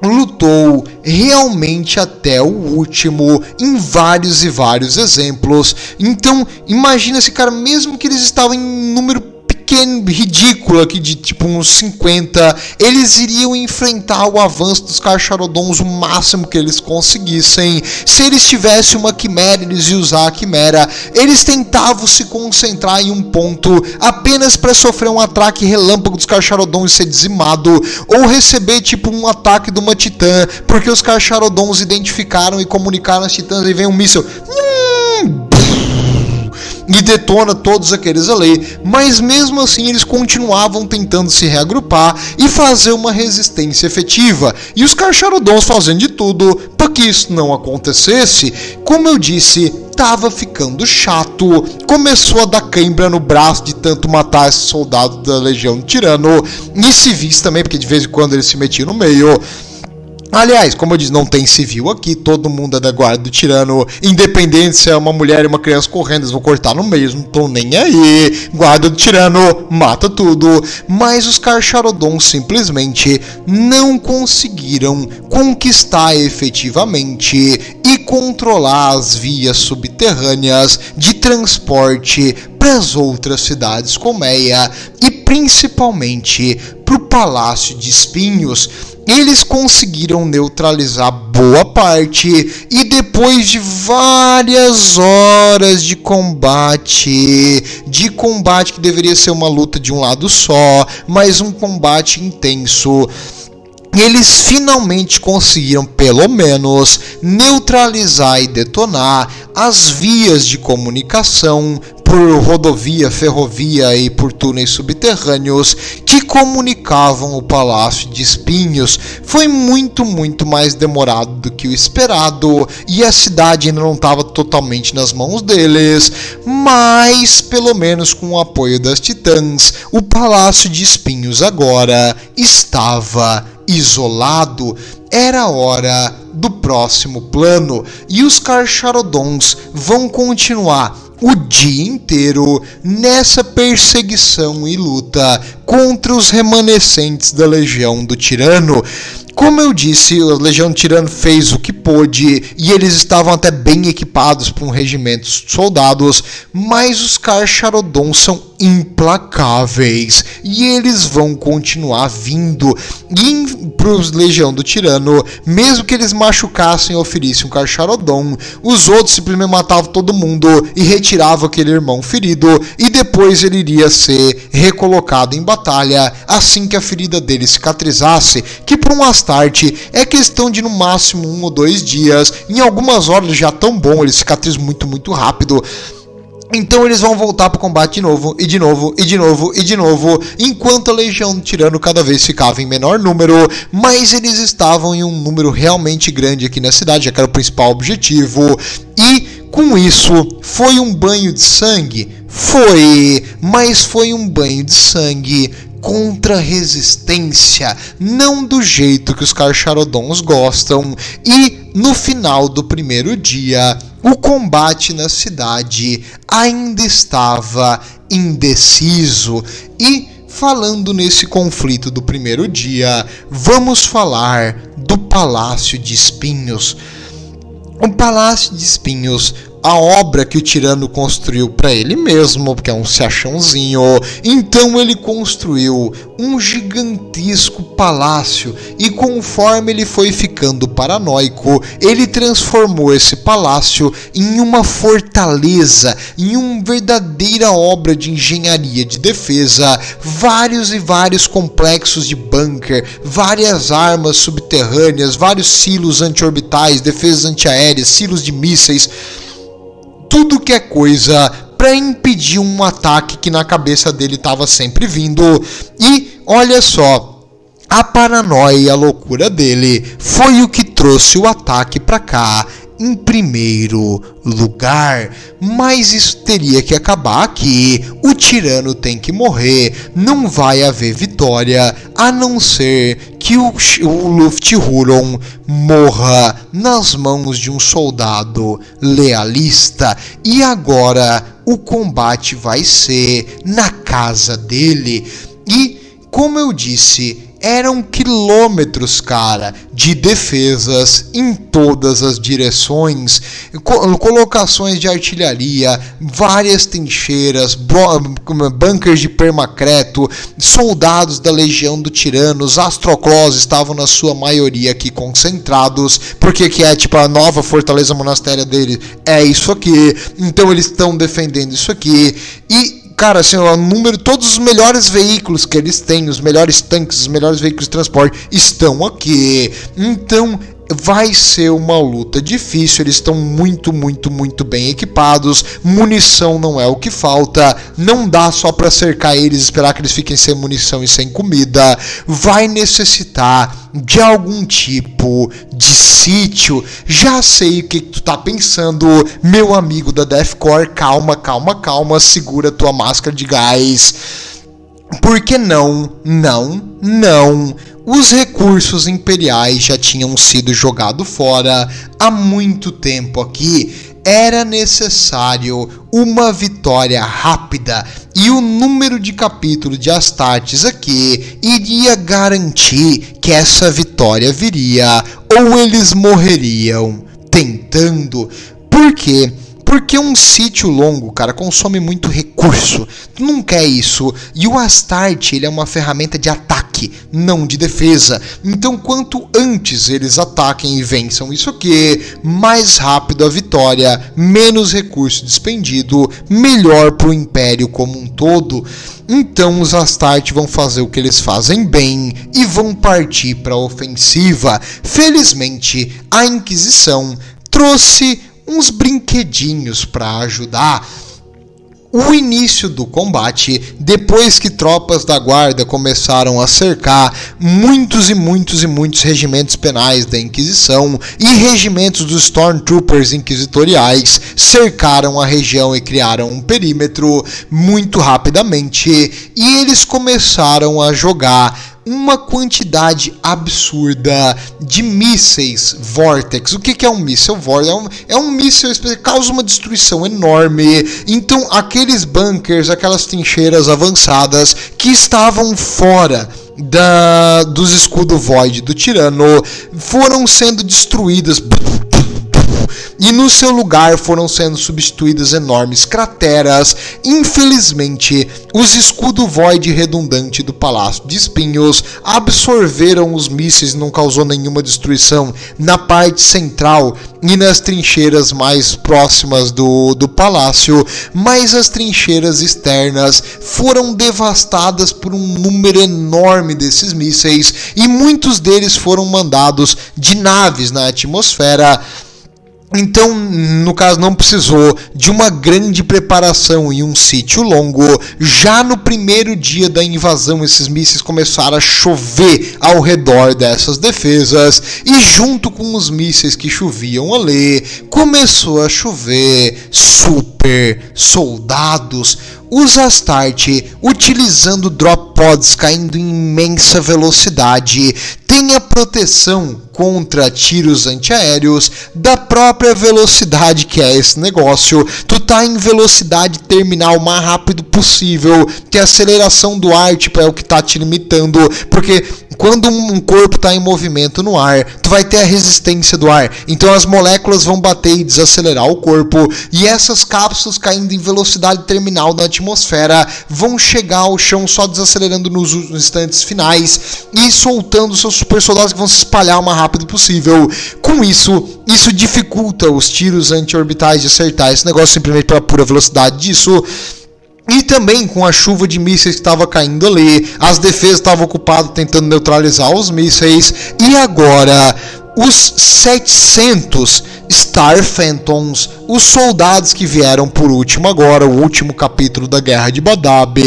S1: lutou realmente até o último em vários e vários exemplos. Então, imagina esse cara, mesmo que eles estavam em número pequeno, ridículo aqui de tipo uns 50, eles iriam enfrentar o avanço dos Carcharodons o máximo que eles conseguissem. Se eles tivessem uma quimera, eles iam usar a quimera. Eles tentavam se concentrar em um ponto apenas para sofrer um ataque relâmpago dos Carcharodons e ser dizimado, ou receber tipo um ataque de uma titã, porque os Carcharodons identificaram e comunicaram as titãs e vem um míssil e detona todos aqueles ali, mas mesmo assim eles continuavam tentando se reagrupar e fazer uma resistência efetiva, e os Carcharodons fazendo de tudo para que isso não acontecesse. Como eu disse, tava ficando chato, começou a dar cãibra no braço de tanto matar esse soldado da Legião do Tirano, e civis também, porque de vez em quando eles se metiam no meio. Aliás, como eu disse, não tem civil aqui, todo mundo é da guarda do tirano, independente se é uma mulher e uma criança correndo, eles vão cortar no meio, não estão nem aí, guarda do tirano, mata tudo. Mas os Carcharodons simplesmente não conseguiram conquistar efetivamente e controlar as vias subterrâneas de transporte para as outras cidades colmeia e principalmente para o Palácio de Espinhos. Eles conseguiram neutralizar boa parte e depois de várias horas de combate que deveria ser uma luta de um lado só, mas um combate intenso, eles finalmente conseguiram pelo menos neutralizar e detonar as vias de comunicação por rodovia, ferrovia e por túneis subterrâneos que comunicavam o Palácio de Espinhos. Foi muito mais demorado do que o esperado e a cidade ainda não estava totalmente nas mãos deles, mas pelo menos com o apoio das titãs, o Palácio de Espinhos agora estava isolado. Era hora do próximo plano e os Carcharodons vão continuar o dia inteiro nessa perseguição e luta contra os remanescentes da Legião do Tirano. Como eu disse, a Legião do Tirano fez o que pôde e eles estavam até bem equipados para um regimento de soldados, mas os Carcharodons são implacáveis e eles vão continuar vindo. E para a Legião do Tirano, mesmo que eles machucassem ou ferissem um Carcharodon, os outros simplesmente matavam todo mundo e retiravam aquele irmão ferido, e depois ele iria ser recolocado em batalha assim que a ferida dele cicatrizasse, que por um Astarte é questão de no máximo 1 ou 2 dias, em algumas horas já tão bom, ele cicatriza muito rápido. Então eles vão voltar para o combate de novo, e de novo, enquanto a Legião do Tirano cada vez ficava em menor número, mas eles estavam em um número realmente grande aqui na cidade, já que era o principal objetivo, e com isso, foi um banho de sangue? Foi, mas foi um banho de sangue contra a resistência, não do jeito que os Carcharodons gostam. E no final do primeiro dia, o combate na cidade ainda estava indeciso. E falando nesse conflito do primeiro dia, vamos falar do Palácio de Espinhos. O Palácio de Espinhos, a obra que o tirano construiu para ele mesmo, porque é um se-achãozinho. Então ele construiu um gigantesco palácio e conforme ele foi ficando paranoico, ele transformou esse palácio em uma fortaleza, em uma verdadeira obra de engenharia de defesa, vários e vários complexos de bunker, várias armas subterrâneas, vários silos antiorbitais, defesas antiaéreas, silos de mísseis, tudo que é coisa para impedir um ataque que na cabeça dele estava sempre vindo. E olha só, a paranoia e a loucura dele foi o que trouxe o ataque para cá em primeiro lugar. Mas isso teria que acabar aqui. O tirano tem que morrer. Não vai haver vitória a não ser que o Lufthuron morra nas mãos de um soldado lealista. E agora o combate vai ser na casa dele. E como eu disse, eram quilômetros, cara, de defesas em todas as direções, colocações de artilharia, várias trincheiras, bunkers de permacreto, soldados da legião do tirano, os Astroclós estavam na sua maioria aqui concentrados, porque que é tipo a nova fortaleza monastéria dele, é isso aqui, então eles estão defendendo isso aqui, e cara, assim, o número, todos os melhores veículos que eles têm, os melhores tanques, os melhores veículos de transporte estão aqui. Então vai ser uma luta difícil, eles estão muito bem equipados, munição não é o que falta, não dá só para cercar eles e esperar que eles fiquem sem munição e sem comida, vai necessitar de algum tipo de sítio. Já sei o que tu tá pensando, meu amigo da Deathcore, calma, segura tua máscara de gás, porque não. Os recursos imperiais já tinham sido jogados fora há muito tempo aqui. Era necessário uma vitória rápida e o número de capítulos de Astartes aqui iria garantir que essa vitória viria, ou eles morreriam tentando. Por quê? Porque um sítio longo, cara, consome muito recurso. Tu não quer isso. E o Astarte, ele é uma ferramenta de ataque, não de defesa. Então, quanto antes eles ataquem e vençam isso aqui, mais rápido a vitória, menos recurso despendido, melhor pro Império como um todo. Então, os Astarte vão fazer o que eles fazem bem e vão partir para a ofensiva. Felizmente, a Inquisição trouxe uns brinquedinhos para ajudar. O início do combate, depois que tropas da guarda começaram a cercar muitos regimentos penais da Inquisição e regimentos dos Stormtroopers inquisitoriais cercaram a região e criaram um perímetro muito rapidamente, e eles começaram a jogar uma quantidade absurda de mísseis Vortex. O que é um míssil Vortex? É um míssil que causa uma destruição enorme. Então aqueles bunkers, aquelas trincheiras avançadas que estavam fora dos escudos Void do tirano foram sendo destruídas. E no seu lugar foram sendo substituídas enormes crateras. Infelizmente, os escudos Void redundante do Palácio de Espinhos absorveram os mísseis e não causou nenhuma destruição na parte central e nas trincheiras mais próximas do palácio, mas as trincheiras externas foram devastadas por um número enorme desses mísseis, e muitos deles foram mandados de naves na atmosfera. Então, no caso, não precisou de uma grande preparação e um sítio longo. Já no primeiro dia da invasão, esses mísseis começaram a chover ao redor dessas defesas, e junto com os mísseis que choviam ali, começou a chover super soldados. Os Astarte, utilizando drop pods caindo em imensa velocidade, tem a proteção contra tiros antiaéreos da própria velocidade que é esse negócio. Tu tá em velocidade terminal o mais rápido possível, que a aceleração do ar tipo, é o que tá te limitando, porque quando um corpo tá em movimento no ar, tu vai ter a resistência do ar, então as moléculas vão bater e desacelerar o corpo, e essas cápsulas caindo em velocidade terminal na atmosfera vão chegar ao chão só desacelerando nos instantes finais e soltando seus super soldados que vão se espalhar o mais rápido possível. Com isso dificulta os tiros anti-orbitais de acertar esse negócio simplesmente pela pura velocidade disso. E também com a chuva de mísseis que estava caindo ali, as defesas estavam ocupadas tentando neutralizar os mísseis, e agora os 700 Star Phantoms, os soldados que vieram por último agora, o último capítulo da Guerra de Badab,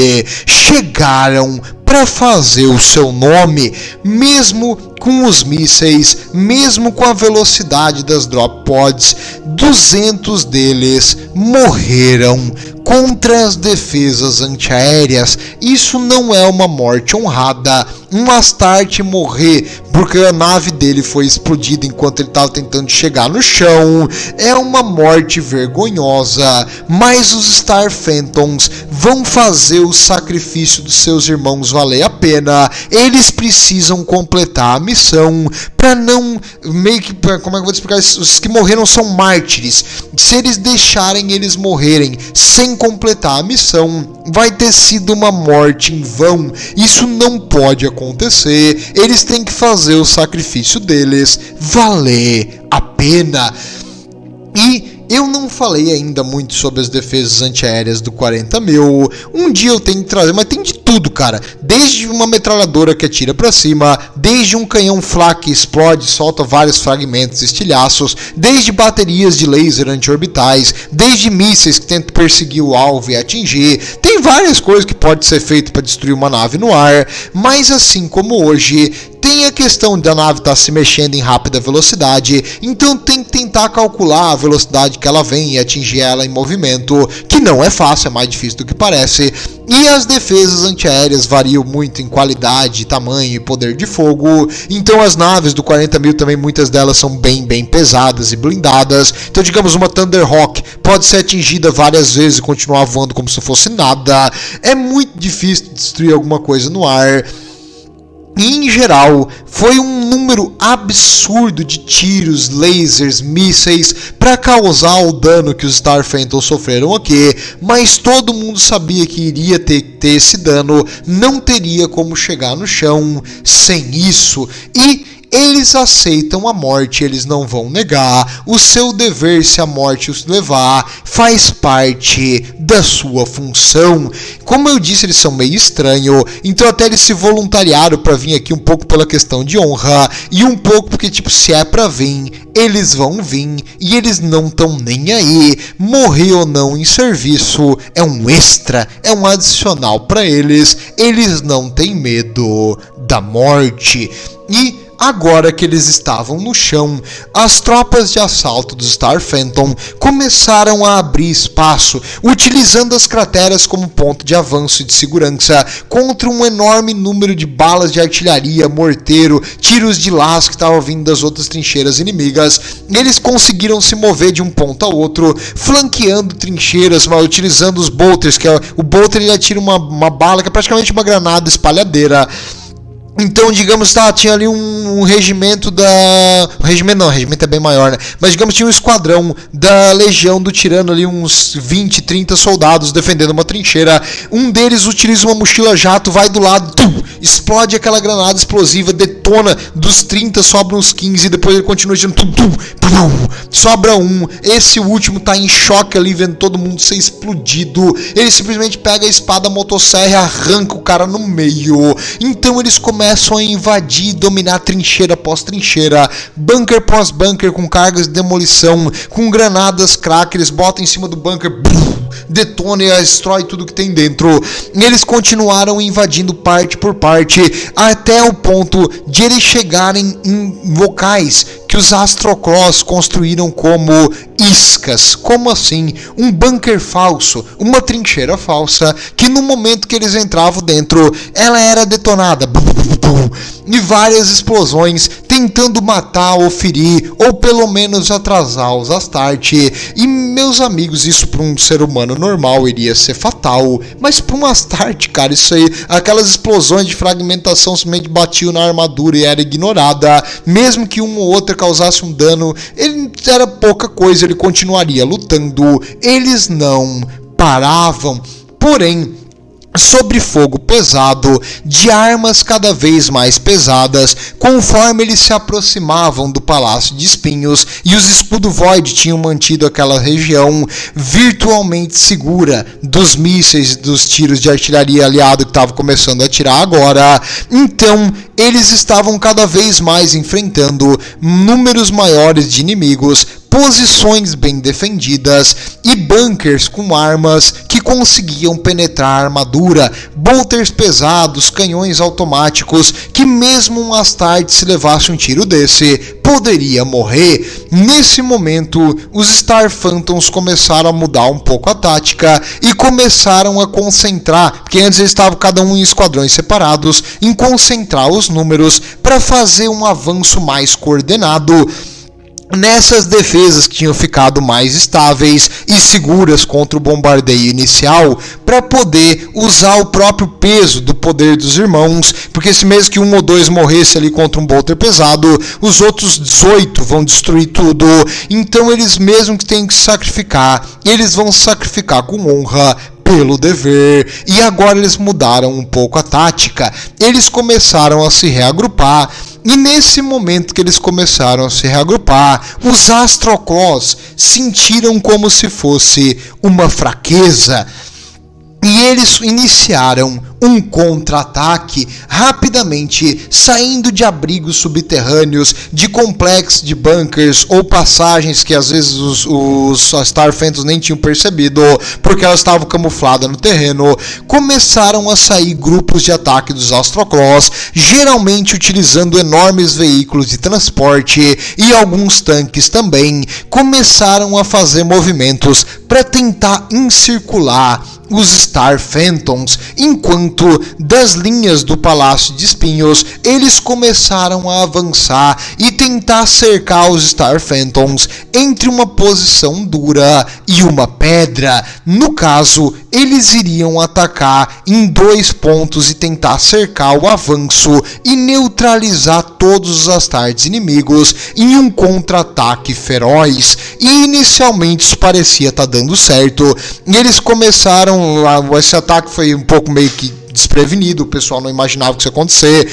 S1: chegaram para fazer o seu nome, mesmo com os mísseis, mesmo com a velocidade das drop pods. 200 deles morreram contra as defesas antiaéreas. Isso não é uma morte honrada. Um Astarte morrer porque a nave dele foi explodida enquanto ele estava tentando chegar no chão. É uma morte vergonhosa, mas os Star Phantoms vão fazer o sacrifício dos seus irmãos valer a pena. Eles precisam completar a missão para não meio que, como é que eu vou te explicar? Os que morreram são mártires. Se eles deixarem eles morrerem sem completar a missão, vai ter sido uma morte em vão. Isso não pode acontecer. Eles têm que fazer o sacrifício deles valer a pena. E eu não falei ainda muito sobre as defesas antiaéreas do 40.000. Um dia eu tenho que trazer, mas tem de tudo, cara. Desde uma metralhadora que atira pra cima, desde um canhão flak que explode, solta vários fragmentos, estilhaços, desde baterias de laser antiorbitais, desde mísseis que tentam perseguir o alvo e atingir. Tem várias coisas que pode ser feito para destruir uma nave no ar, mas assim como hoje, tem a questão da nave estar se mexendo em rápida velocidade, então tem que tentar calcular a velocidade que ela vem e atingir ela em movimento, que não é fácil, é mais difícil do que parece. E as defesas antiaéreas variam muito em qualidade, tamanho e poder de fogo, então as naves do 40.000 também, muitas delas são bem pesadas e blindadas. Então digamos, uma Thunderhawk pode ser atingida várias vezes e continuar voando como se fosse nada. É muito difícil destruir alguma coisa no ar. E, em geral, foi um número absurdo de tiros, lasers, mísseis para causar o dano que os Star Phantoms sofreram aqui, mas todo mundo sabia que iria ter esse dano, não teria como chegar no chão sem isso. E eles aceitam a morte, eles não vão negar. O seu dever, se a morte os levar, faz parte da sua função. Como eu disse, eles são meio estranhos, então até eles se voluntariaram para vir aqui um pouco pela questão de honra e um pouco porque, tipo, se é para vir, eles vão vir e eles não estão nem aí. Morrer ou não em serviço é um extra, é um adicional para eles. Eles não têm medo da morte. E agora que eles estavam no chão, as tropas de assalto do Star Phantom começaram a abrir espaço, utilizando as crateras como ponto de avanço e de segurança contra um enorme número de balas de artilharia, morteiro, tiros de laço que estavam vindo das outras trincheiras inimigas. Eles conseguiram se mover de um ponto ao outro, flanqueando trincheiras, mas utilizando os bolters, que é o bolter, ele atira uma bala que é praticamente uma granada espalhadeira. Então, digamos, tinha ali um regimento da... O regimento é bem maior, né? Mas, digamos, tinha um esquadrão da Legião do Tirano ali, uns 20, 30 soldados defendendo uma trincheira. Um deles utiliza uma mochila jato, vai do lado, explode aquela granada explosiva, detona, dos 30 sobra uns 15, depois ele continua tirando, sobra um. Esse último tá em choque ali, vendo todo mundo ser explodido. Ele simplesmente pega a espada motosserra e arranca o cara no meio. Então eles começam a invadir e dominar trincheira após trincheira, bunker após bunker, com cargas de demolição, com granadas crack. Eles botam em cima do bunker, detona e destrói tudo que tem dentro. E eles continuaram invadindo parte por parte, até o ponto de eles chegarem em locais que os Astroclaws construíram como iscas. Como assim? Um bunker falso, uma trincheira falsa, que no momento que eles entravam dentro, ela era detonada. E várias explosões tentando matar ou ferir, ou pelo menos atrasar os Astarte. E, meus amigos, isso para um ser humano normal iria ser fatal, mas para um Astarte, cara, isso aí, aquelas explosões de fragmentação simplesmente batiam na armadura e era ignorada. Mesmo que uma ou outra causasse um dano, ele era pouca coisa, ele continuaria lutando. Eles não paravam. Porém, sobre fogo pesado, de armas cada vez mais pesadas, conforme eles se aproximavam do Palácio de Espinhos, e os Escudo Void tinham mantido aquela região virtualmente segura dos mísseis, dos tiros de artilharia aliado que estavam começando a atirar agora. Então eles estavam cada vez mais enfrentando números maiores de inimigos posições bem defendidas e bunkers com armas que conseguiam penetrar a armadura, bolters pesados, canhões automáticos que mesmo um Astarte se levasse um tiro desse, poderia morrer. Nesse momento, os Star Phantoms começaram a mudar um pouco a tática e começaram a concentrar, porque antes eles estavam cada um em esquadrões separados, em concentrar os números para fazer um avanço mais coordenado nessas defesas que tinham ficado mais estáveis e seguras contra o bombardeio inicial, para poder usar o próprio peso do poder dos irmãos, porque se mesmo que um ou dois morresse ali contra um bolter pesado, os outros 18 vão destruir tudo. Então eles mesmo que têm que sacrificar, eles vão sacrificar com honra, pelo dever. E agora eles mudaram um pouco a tática, eles começaram a se reagrupar. E nesse momento que eles começaram a se reagrupar, os Astroclaws sentiram como se fosse uma fraqueza. E eles iniciaram um contra-ataque rapidamente, saindo de abrigos subterrâneos, de complexos de bunkers ou passagens que às vezes os Star Phantoms nem tinham percebido, porque elas estavam camufladas no terreno. Começaram a sair grupos de ataque dos Astroclaws, geralmente utilizando enormes veículos de transporte e alguns tanques também. Começaram a fazer movimentos para tentar encircular os Star Phantoms, enquanto das linhas do Palácio de Espinhos eles começaram a avançar e tentar cercar os Star Phantoms entre uma posição dura e uma pedra. No caso, eles iriam atacar em 2 pontos e tentar cercar o avanço e neutralizar todos os Astartes inimigos em um contra-ataque feroz. E inicialmente isso parecia estar dando certo, e eles começaram, esse ataque foi um pouco meio que desprevenido, o pessoal não imaginava que isso ia acontecer.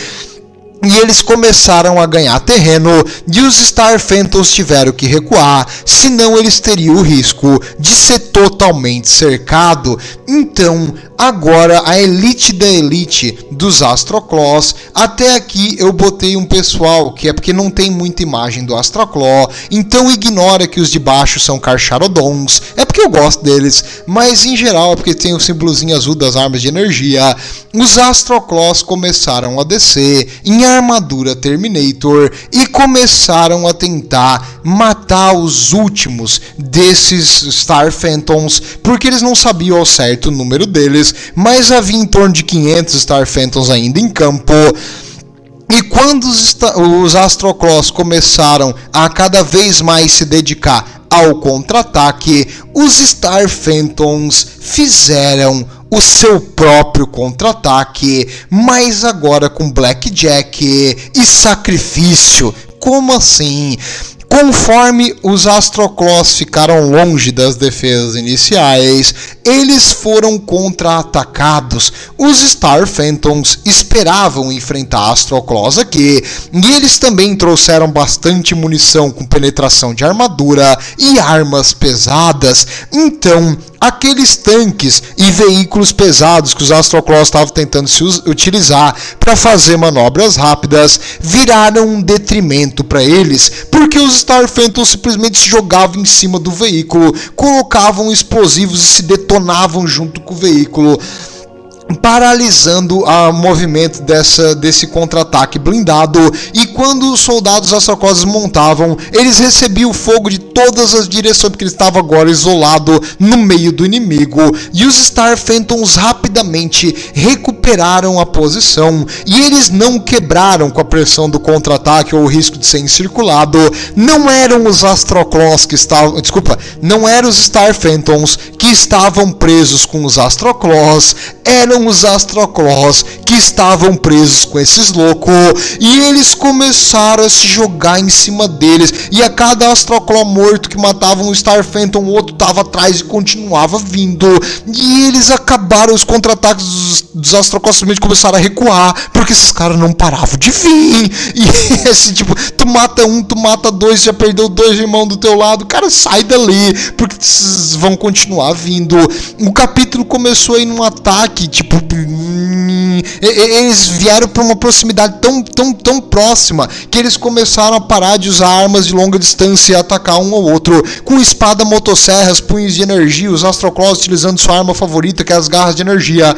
S1: E eles começaram a ganhar terreno e os Star Phantoms tiveram que recuar, senão eles teriam o risco de ser totalmente cercado. Então, agora a elite da elite dos Astroclaws, até aqui eu botei um pessoal que é porque não tem muita imagem do Astroclaw, então ignora que os de baixo são Carcharodons, é porque eu gosto deles, mas em geral é porque tem o símbolozinho azul das armas de energia. Os Astroclaws começaram a descer em armadura Terminator e começaram a tentar matar os últimos desses Star Phantoms, porque eles não sabiam ao certo o número deles, mas havia em torno de 500 Star Phantoms ainda em campo. E quando os Astroclaws começaram a cada vez mais se dedicar ao contra-ataque, os Star Phantoms fizeram o seu próprio contra-ataque, mas agora com Blackjack e sacrifício. Como assim? Conforme os Astroclaws ficaram longe das defesas iniciais, eles foram contra-atacados. Os Star Phantoms esperavam enfrentar Astroclaws aqui, e eles também trouxeram bastante munição com penetração de armadura e armas pesadas. Então, aqueles tanques e veículos pesados que os Astroclaws estavam tentando se utilizar para fazer manobras rápidas viraram um detrimento para eles, porque os Star Phantoms simplesmente se jogavam em cima do veículo, colocavam explosivos e se detonavam junto com o veículo, paralisando o movimento desse contra-ataque blindado. E quando os soldados Astroclaws montavam, eles recebiam fogo de todas as direções, porque eles estavam agora isolados no meio do inimigo. E os Star Phantoms rapidamente recuperaram a posição, e eles não quebraram com a pressão do contra-ataque ou o risco de ser encirculado. Não eram os Astroclaws que estavam... não eram os Star Phantoms que estavam presos com os Astroclaws, eram os Astroclaws que estavam presos com esses loucos, e eles começaram a se jogar em cima deles, e a cada Astroclaw morto que matava um Star Phantom, o outro estava atrás e continuava vindo, e eles acabaram. Os contra-ataques dos Astroclaws simplesmente começaram a recuar, porque esses caras não paravam de vir, e assim, tipo, tu mata um, tu mata dois, já perdeu 2 irmãos do teu lado, cara, sai dali, porque vão continuar vindo. O capítulo começou aí num ataque, tipo, assim, eles vieram para uma proximidade tão próxima que eles começaram a parar de usar armas de longa distância e atacar um ao outro com espada, motosserras, punhos de energia, os Astroclaws utilizando sua arma favorita, que é as garras de energia.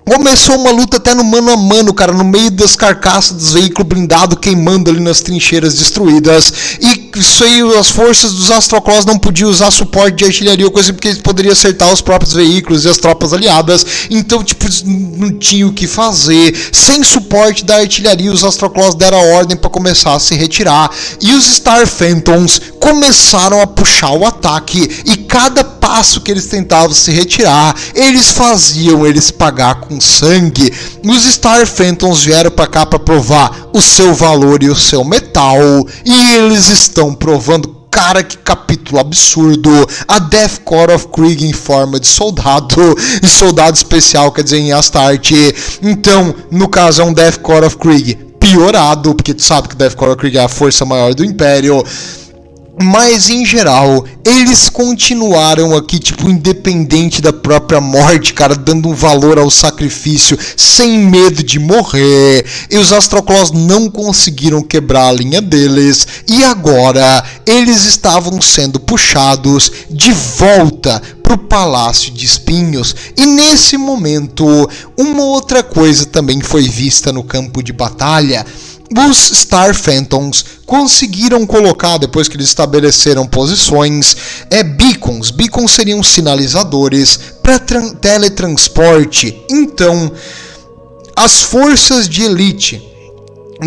S1: Começou uma luta até no mano a mano, cara, no meio das carcaças dos veículos blindados queimando ali nas trincheiras destruídas. E isso aí, as forças dos Astroclaws não podiam usar suporte de artilharia ou coisa, porque eles poderiam acertar os próprios veículos e as tropas aliadas. Então, tipo, não tinha o que fazer. Sem suporte da artilharia, os Astroclaws deram a ordem para começar a se retirar. E os Star Phantoms começaram a puxar o ataque. E cada passo que eles tentavam se retirar, eles faziam eles pagar com sangue. Os Star Phantoms vieram para cá para provar o seu valor e o seu metal, e eles estão provando. Cara, que capítulo absurdo. A Death Korps of Krieg em forma de soldado, e soldado especial, quer dizer, em Astarte. Então, no caso, é um Death Korps of Krieg piorado, porque tu sabe que Death Korps of Krieg é a força maior do Império. Mas, em geral, eles continuaram aqui, tipo, independente da própria morte, cara, dando um valor ao sacrifício, sem medo de morrer. E os Astroclaws não conseguiram quebrar a linha deles, e agora eles estavam sendo puxados de volta pro Palácio de Espinhos. E nesse momento, uma outra coisa também foi vista no campo de batalha. Os Star Phantoms conseguiram colocar, depois que eles estabeleceram posições, beacons. Beacons seriam sinalizadores para teletransporte. Então, as forças de elite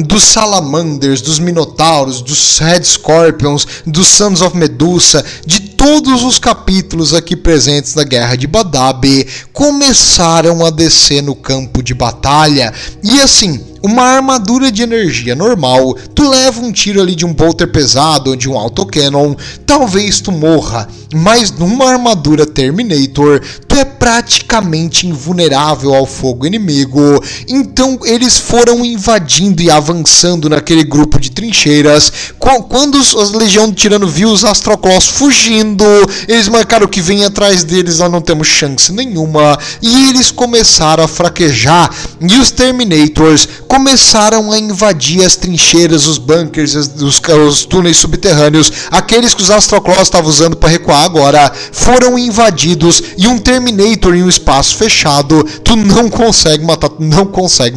S1: dos Salamanders, dos Minotauros, dos Red Scorpions, dos Sons of Medusa, de todos os capítulos aqui presentes da Guerra de Badab, começaram a descer no campo de batalha. E assim, uma armadura de energia normal, tu leva um tiro ali de um bolter pesado ou de um autocannon, talvez tu morra, mas numa armadura Terminator, tu é praticamente invulnerável ao fogo inimigo. Então eles foram invadindo e avançando naquele grupo de trincheiras. Quando a Legião do Tirano viu os Astroclaws fugindo, eles marcaram que vem atrás deles, nós não temos chance nenhuma, e eles começaram a fraquejar, e os Terminators começaram a invadir as trincheiras, os bunkers, os túneis subterrâneos. Aqueles que os Astroclaws estavam usando para recuar agora foram invadidos, e um Terminator em um espaço fechado, tu não consegue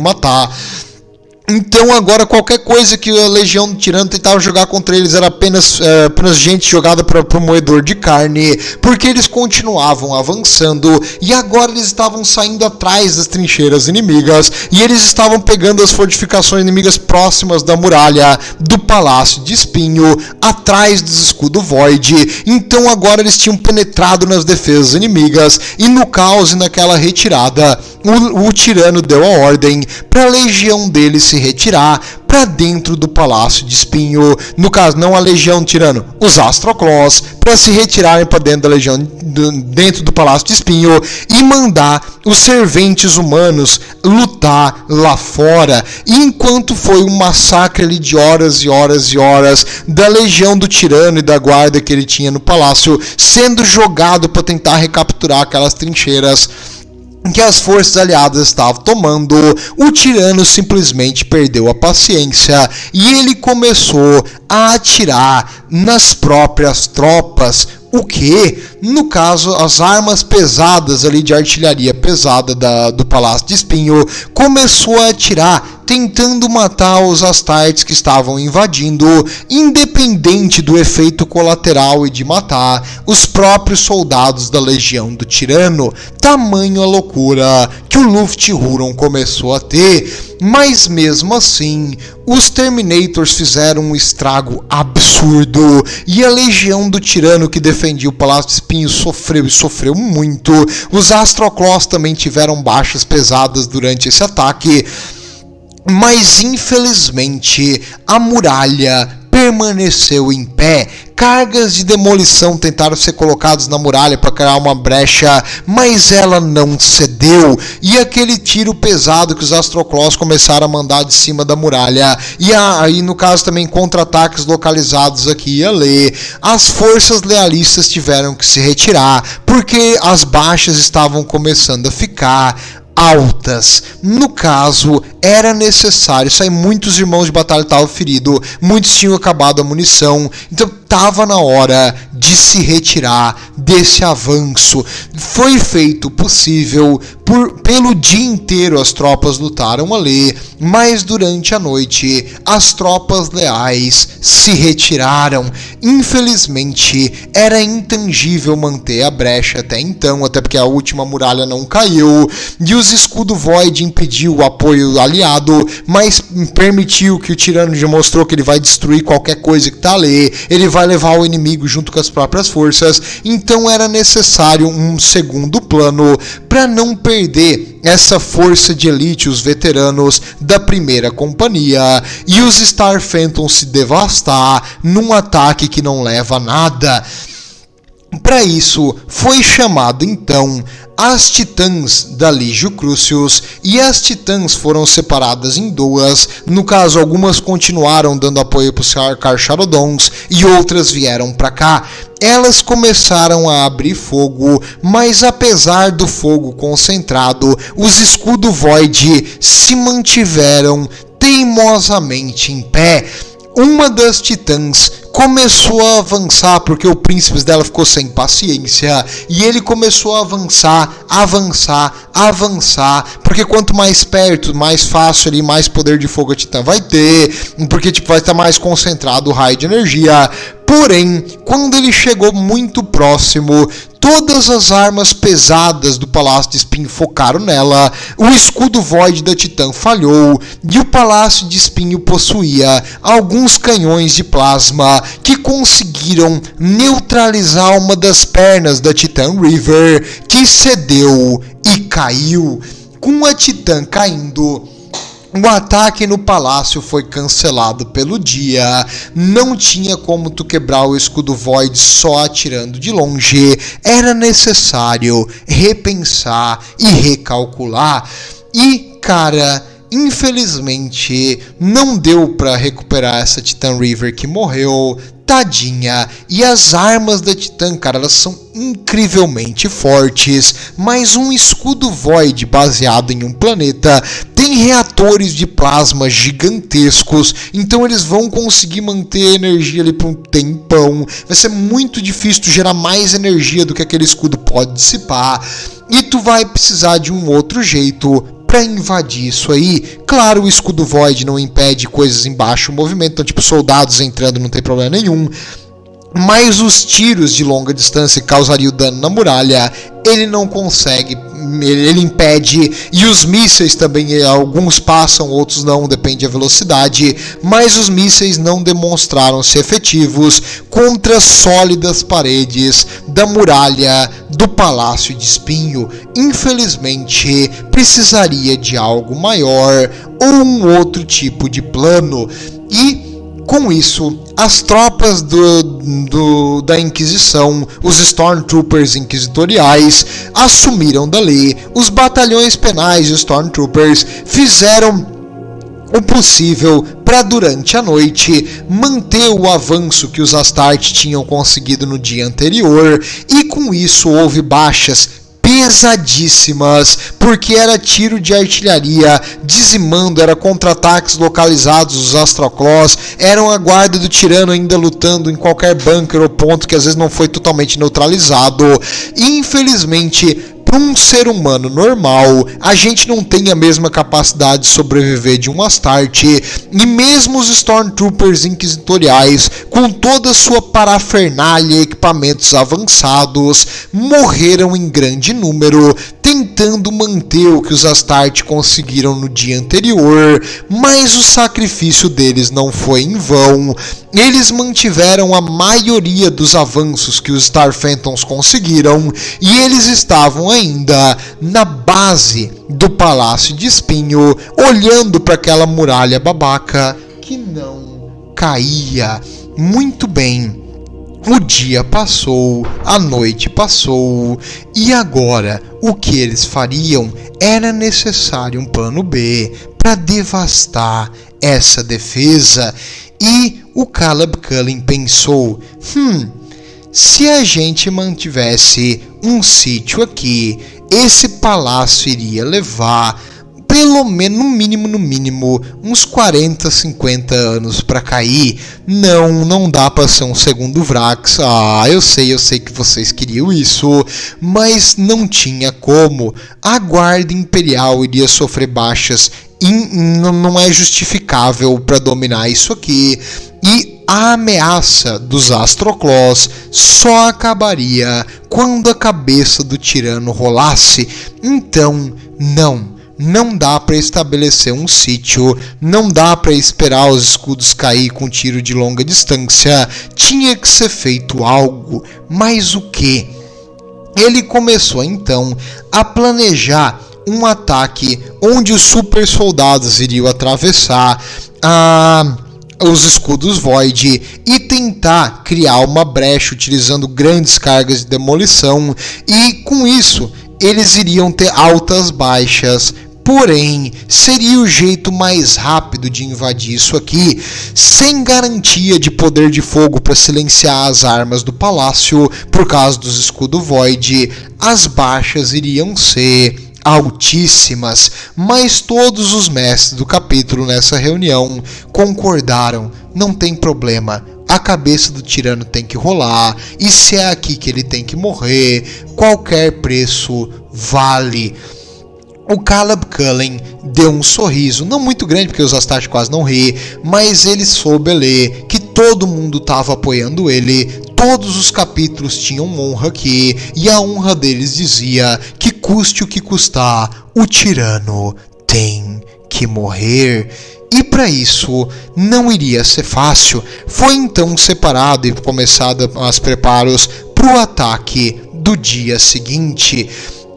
S1: matar. Então agora qualquer coisa que a Legião do Tirano tentava jogar contra eles era apenas gente jogada para o moedor de carne, porque eles continuavam avançando, e agora eles estavam saindo atrás das trincheiras inimigas, e eles estavam pegando as fortificações inimigas próximas da muralha do Palácio de Espinho, atrás dos escudo Void. Então agora eles tinham penetrado nas defesas inimigas, e no caos e naquela retirada, o Tirano deu a ordem para a legião dele se retirar para dentro do Palácio de Espinho. No caso, não a Legião do Tirano, os Astroclaws, para se retirarem para dentro da Legião, dentro do Palácio de Espinho, e mandar os serventes humanos lutar lá fora. E enquanto foi um massacre ali de horas e horas e horas da Legião do Tirano e da guarda que ele tinha no palácio, sendo jogado para tentar recapturar aquelas trincheiras que as forças aliadas estavam tomando, o Tirano simplesmente perdeu a paciência e ele começou a atirar nas próprias tropas. O que? No caso, as armas pesadas ali de artilharia pesada do Palácio de Espinho começou a atirar, tentando matar os Astartes que estavam invadindo, independente do efeito colateral e de matar os próprios soldados da Legião do Tirano. Tamanho a loucura que o Lufthuron começou a ter. Mas mesmo assim, os Terminators fizeram um estrago absurdo, e a Legião do Tirano que defendia o Palácio de Espinho sofreu muito. Os Astroclaws também tiveram baixas pesadas durante esse ataque, mas infelizmente a muralha permaneceu em pé. Cargas de demolição tentaram ser colocadas na muralha para criar uma brecha, mas ela não cedeu. E aquele tiro pesado que os Astroclaws começaram a mandar de cima da muralha, e aí no caso também contra-ataques localizados aqui e ali, as forças lealistas tiveram que se retirar, porque as baixas estavam começando a ficar altas. No caso, era necessário sair. Muitos irmãos de batalha estavam feridos, muitos tinham acabado a munição, então estava na hora de se retirar desse avanço. Foi feito possível, pelo dia inteiro as tropas lutaram ali, mas durante a noite as tropas leais se retiraram. Infelizmente, era intangível manter a brecha até então, até porque a última muralha não caiu, e os escudo Void impediu o apoio aliado, mas permitiu que o tirano demonstrou que ele vai destruir qualquer coisa que está ali, ele vai levar o inimigo junto com as próprias forças. Então era necessário um segundo plano para não perder essa força de elite, os veteranos da primeira companhia, e os Star Phantoms se devastar num ataque que não leva a nada. Para isso, foi chamado então as Titãs da Legio Crucius, e as Titãs foram separadas em duas. No caso, algumas continuaram dando apoio para os Carcharodons e outras vieram para cá. Elas começaram a abrir fogo, mas apesar do fogo concentrado, os escudo Void se mantiveram teimosamente em pé. Uma das Titãs começou a avançar porque o príncipe dela ficou sem paciência, e ele começou a avançar, porque quanto mais perto, mais fácil ali, mais poder de fogo a Titã vai ter, porque vai estar mais concentrado o raio de energia. Porém, quando ele chegou muito próximo, todas as armas pesadas do Palácio de Espinho focaram nela, o escudo Void da Titã falhou, e o Palácio de Espinho possuía alguns canhões de plasma que conseguiram neutralizar uma das pernas da Titã River, que cedeu e caiu. Com a Titã caindo, o ataque no palácio foi cancelado pelo dia. Não tinha como tu quebrar o escudo Void só atirando de longe. Era necessário repensar e recalcular. E, cara, infelizmente não deu para recuperar essa Titã River que morreu. Tadinha. E as armas da Titã, cara, elas são incrivelmente fortes, mas um escudo Void baseado em um planeta tem reatores de plasma gigantescos, então eles vão conseguir manter a energia ali por um tempão. Vai ser muito difícil tu gerar mais energia do que aquele escudo pode dissipar, e tu vai precisar de um outro jeito para invadir isso aí. Claro, o escudo Void não impede coisas em baixo movimento, então tipo soldados entrando não tem problema nenhum, mas os tiros de longa distância que causariam dano na muralha, ele não consegue, ele impede. E os mísseis também, alguns passam, outros não, depende da velocidade, mas os mísseis não demonstraram ser efetivos contra sólidas paredes da muralha do Palácio de Espinho. Infelizmente, precisaria de algo maior ou um outro tipo de plano. E com isso, as tropas da Inquisição, os Stormtroopers inquisitoriais, assumiram dali. Os batalhões penais de Stormtroopers fizeram o possível para, durante a noite, manter o avanço que os Astarte tinham conseguido no dia anterior, e com isso houve baixas pesadíssimas, porque era tiro de artilharia dizimando, era contra-ataques localizados dos Astroclaws, eram a guarda do tirano ainda lutando em qualquer bunker ou ponto que às vezes não foi totalmente neutralizado. E infelizmente, para um ser humano normal, a gente não tem a mesma capacidade de sobreviver de um Astarte, e mesmo os Stormtroopers inquisitoriais, com toda a sua parafernália e equipamentos avançados, morreram em grande número, tentando manter o que os Astarte conseguiram no dia anterior, mas o sacrifício deles não foi em vão. Eles mantiveram a maioria dos avanços que os Star Phantoms conseguiram, e eles estavam ainda na base do Palácio de Espinho, olhando para aquela muralha babaca que não caía. Muito bem. O dia passou, a noite passou, e agora o que eles fariam? Era necessário um plano B para devastar essa defesa. E o Caleb Cullen pensou, se a gente mantivesse um sítio aqui, esse palácio iria levar pelo menos, no mínimo, uns 40, 50 anos para cair. Não dá para ser um segundo Vrax. Eu sei que vocês queriam isso, mas não tinha como. A guarda imperial iria sofrer baixas e não é justificável para dominar isso aqui. E a ameaça dos Astroclaws só acabaria quando a cabeça do tirano rolasse. Então, não dá para estabelecer um sítio, não dá para esperar os escudos cair com tiro de longa distância, tinha que ser feito algo. Mas o que? Ele começou então a planejar um ataque onde os super soldados iriam atravessar os escudos Void e tentar criar uma brecha utilizando grandes cargas de demolição, e com isso eles iriam ter altas baixas. Porém, seria o jeito mais rápido de invadir isso aqui, sem garantia de poder de fogo para silenciar as armas do palácio. Por causa dos escudos Void, as baixas iriam ser altíssimas, mas todos os mestres do capítulo nessa reunião concordaram: não tem problema, a cabeça do tirano tem que rolar, e se é aqui que ele tem que morrer, qualquer preço vale. O Caleb Cullen deu um sorriso, não muito grande porque os Astarte quase não ri, mas ele soube ler que todo mundo estava apoiando ele, todos os capítulos tinham honra aqui, e a honra deles dizia que custe o que custar, o tirano tem que morrer. E para isso não iria ser fácil. Foi então separado e começado os preparos para o ataque do dia seguinte.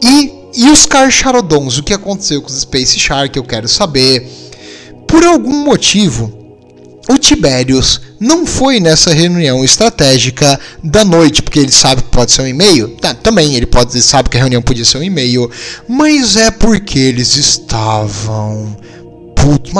S1: E os Carcharodons, o que aconteceu com os Space Shark, eu quero saber. Por algum motivo, o Tiberius não foi nessa reunião estratégica da noite, porque ele sabe que pode ser um e-mail. Também ele sabe que a reunião podia ser um e-mail, mas é porque eles estavam puto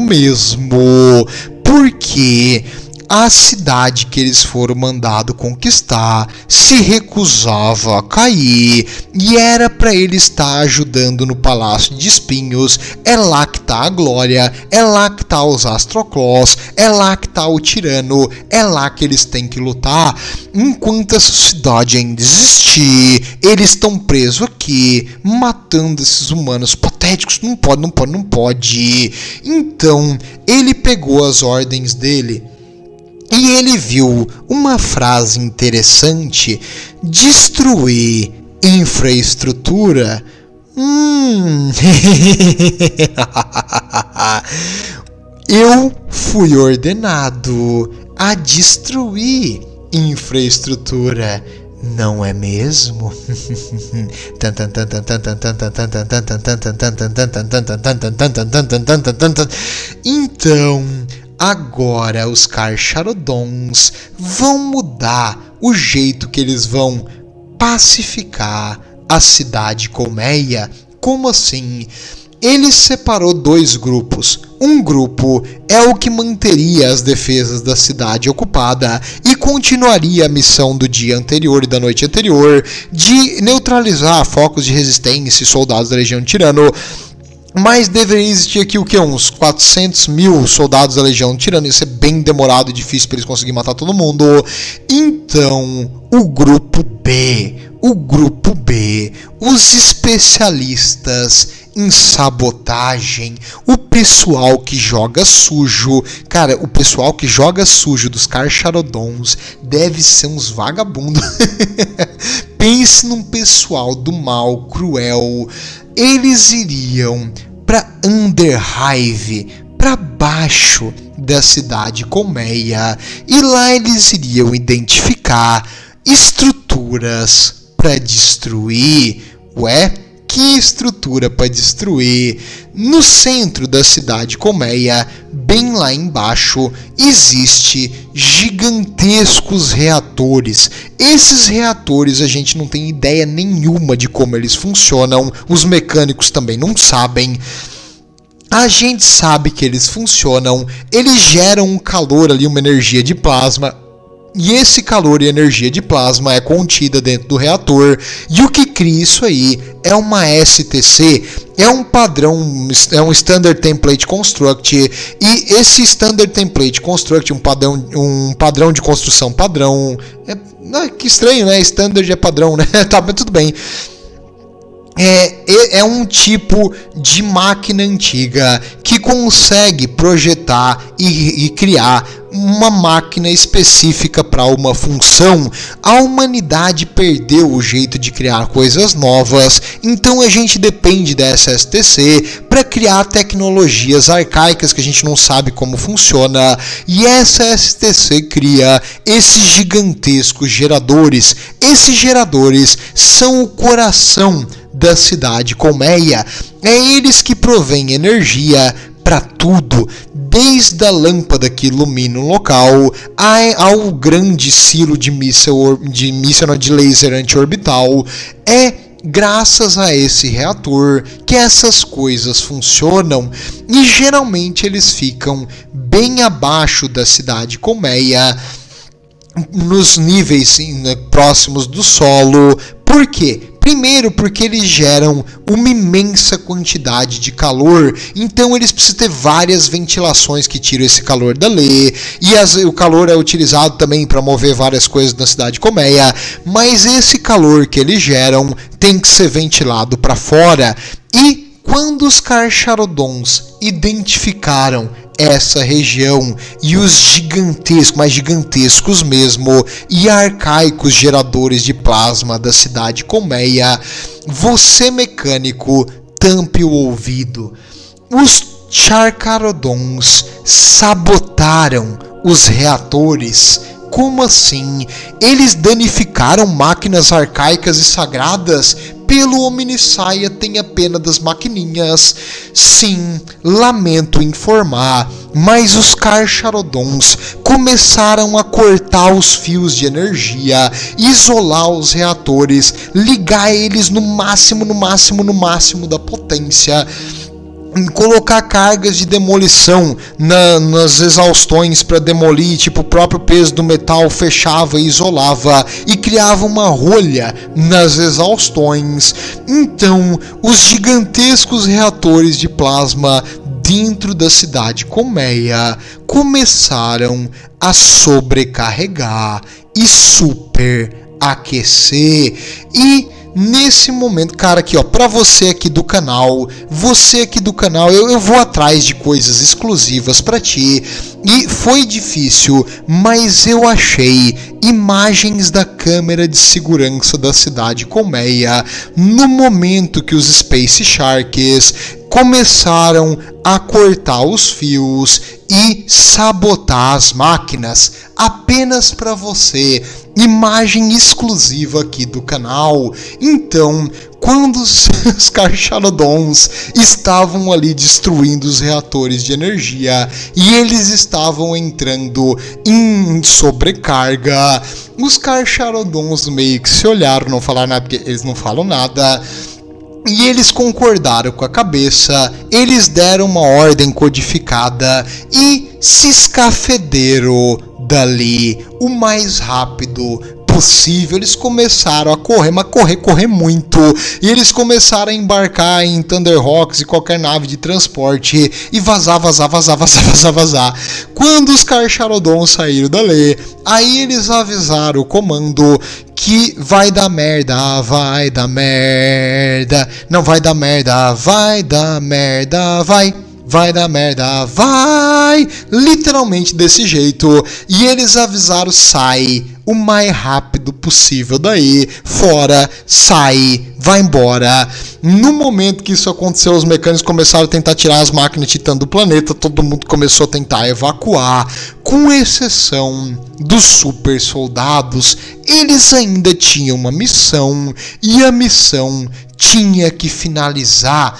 S1: mesmo. Porque a cidade que eles foram mandados conquistar se recusava a cair, e era para ele estar ajudando no Palácio de Espinhos. É lá que tá a glória, é lá que tá os Astroclaws, é lá que tá o tirano, é lá que eles têm que lutar. Enquanto essa cidade ainda existir, eles estão presos aqui, matando esses humanos patéticos. Não pode. Então, ele pegou as ordens dele e ele viu uma frase interessante: destruir infraestrutura. Eu fui ordenado a destruir infraestrutura, não é mesmo? Então, agora os Carcharodons vão mudar o jeito que eles vão pacificar a cidade colmeia. Como assim? Ele separou dois grupos. Um grupo é o que manteria as defesas da cidade ocupada e continuaria a missão do dia anterior e da noite anterior de neutralizar focos de resistência e soldados da Legião Tirano. Mas deveria existir aqui o que? Uns 400 mil soldados da Legião Tirana. Isso é bem demorado e difícil para eles conseguirem matar todo mundo. Então, o grupo B, os especialistas em sabotagem, o pessoal que joga sujo. Cara, o pessoal que joga sujo dos Carcharodons deve ser uns vagabundos. Pense num pessoal do mal cruel. Eles iriam para Underhive, para baixo da cidade colmeia, e lá eles iriam identificar estruturas para destruir. Ué, que estrutura para destruir? No centro da cidade colmeia, bem lá embaixo, existe gigantescos reatores. Esses reatores a gente não tem ideia nenhuma de como eles funcionam, os mecânicos também não sabem. A gente sabe que eles funcionam, eles geram um calor ali, uma energia de plasma, e esse calor e energia de plasma é contida dentro do reator, e o que cria isso aí é uma STC, é um padrão, é um Standard Template Construct, e esse Standard Template Construct, um padrão de construção padrão, que estranho, né? Standard é padrão, né? Tá, mas tudo bem. É um tipo de máquina antiga que consegue projetar e criar uma máquina específica para uma função. A humanidade perdeu o jeito de criar coisas novas, então a gente depende dessa STC para criar tecnologias arcaicas que a gente não sabe como funciona, e essa STC cria esses gigantescos geradores. Esses geradores são o coração da cidade colmeia. É eles que provêm energia para tudo, desde a lâmpada que ilumina o local ao grande silo de míssil de laser antiorbital. É graças a esse reator que essas coisas funcionam, e geralmente eles ficam bem abaixo da cidade colmeia, nos níveis próximos do solo. Por quê? Primeiro, porque eles geram uma imensa quantidade de calor, então eles precisam ter várias ventilações que tiram esse calor dali, e o calor é utilizado também para mover várias coisas na cidade colmeia, mas esse calor que eles geram tem que ser ventilado para fora. E quando os Carcharodons identificaram essa região e os gigantescos, mais gigantescos mesmo, e arcaicos geradores de plasma da cidade colmeia, você, mecânico, tampe o ouvido. Os Carcharodons sabotaram os reatores. Como assim? Eles danificaram máquinas arcaicas e sagradas? Pelo Omniscience tem a pena das maquininhas. Sim, lamento informar, mas os Carcharodons começaram a cortar os fios de energia, isolar os reatores, ligar eles no máximo da potência, colocar cargas de demolição nas exaustões para demolir, tipo, o próprio peso do metal fechava e isolava e criava uma rolha nas exaustões. Então, os gigantescos reatores de plasma dentro da cidade colmeia começaram a sobrecarregar e superaquecer. E nesse momento, cara, aqui ó, pra você aqui do canal, eu vou atrás de coisas exclusivas pra ti, e foi difícil, mas eu achei imagens da câmera de segurança da cidade colmeia no momento que os Space Sharks começaram a cortar os fios e sabotar as máquinas. Apenas para você, imagem exclusiva aqui do canal. Então, quando os Carcharodons estavam ali destruindo os reatores de energia e eles estavam entrando em sobrecarga, os Carcharodons meio que se olharam, não falaram nada, porque eles não falam nada, e eles concordaram com a cabeça, eles deram uma ordem codificada e se escafederam dali o mais rápido possível. Eles começaram a correr, mas correr muito, e eles começaram a embarcar em Thunderhawks e qualquer nave de transporte e vazar. Quando os Carcharodons saíram dali, aí eles avisaram o comando que vai dar merda, não vai dar merda, vai, literalmente desse jeito, e eles avisaram: sai o mais rápido possível daí, fora, sai, vai embora. No momento que isso aconteceu, os mecânicos começaram a tentar tirar as máquinas titã do planeta, todo mundo começou a tentar evacuar, com exceção dos super soldados. Eles ainda tinham uma missão, e a missão tinha que finalizar.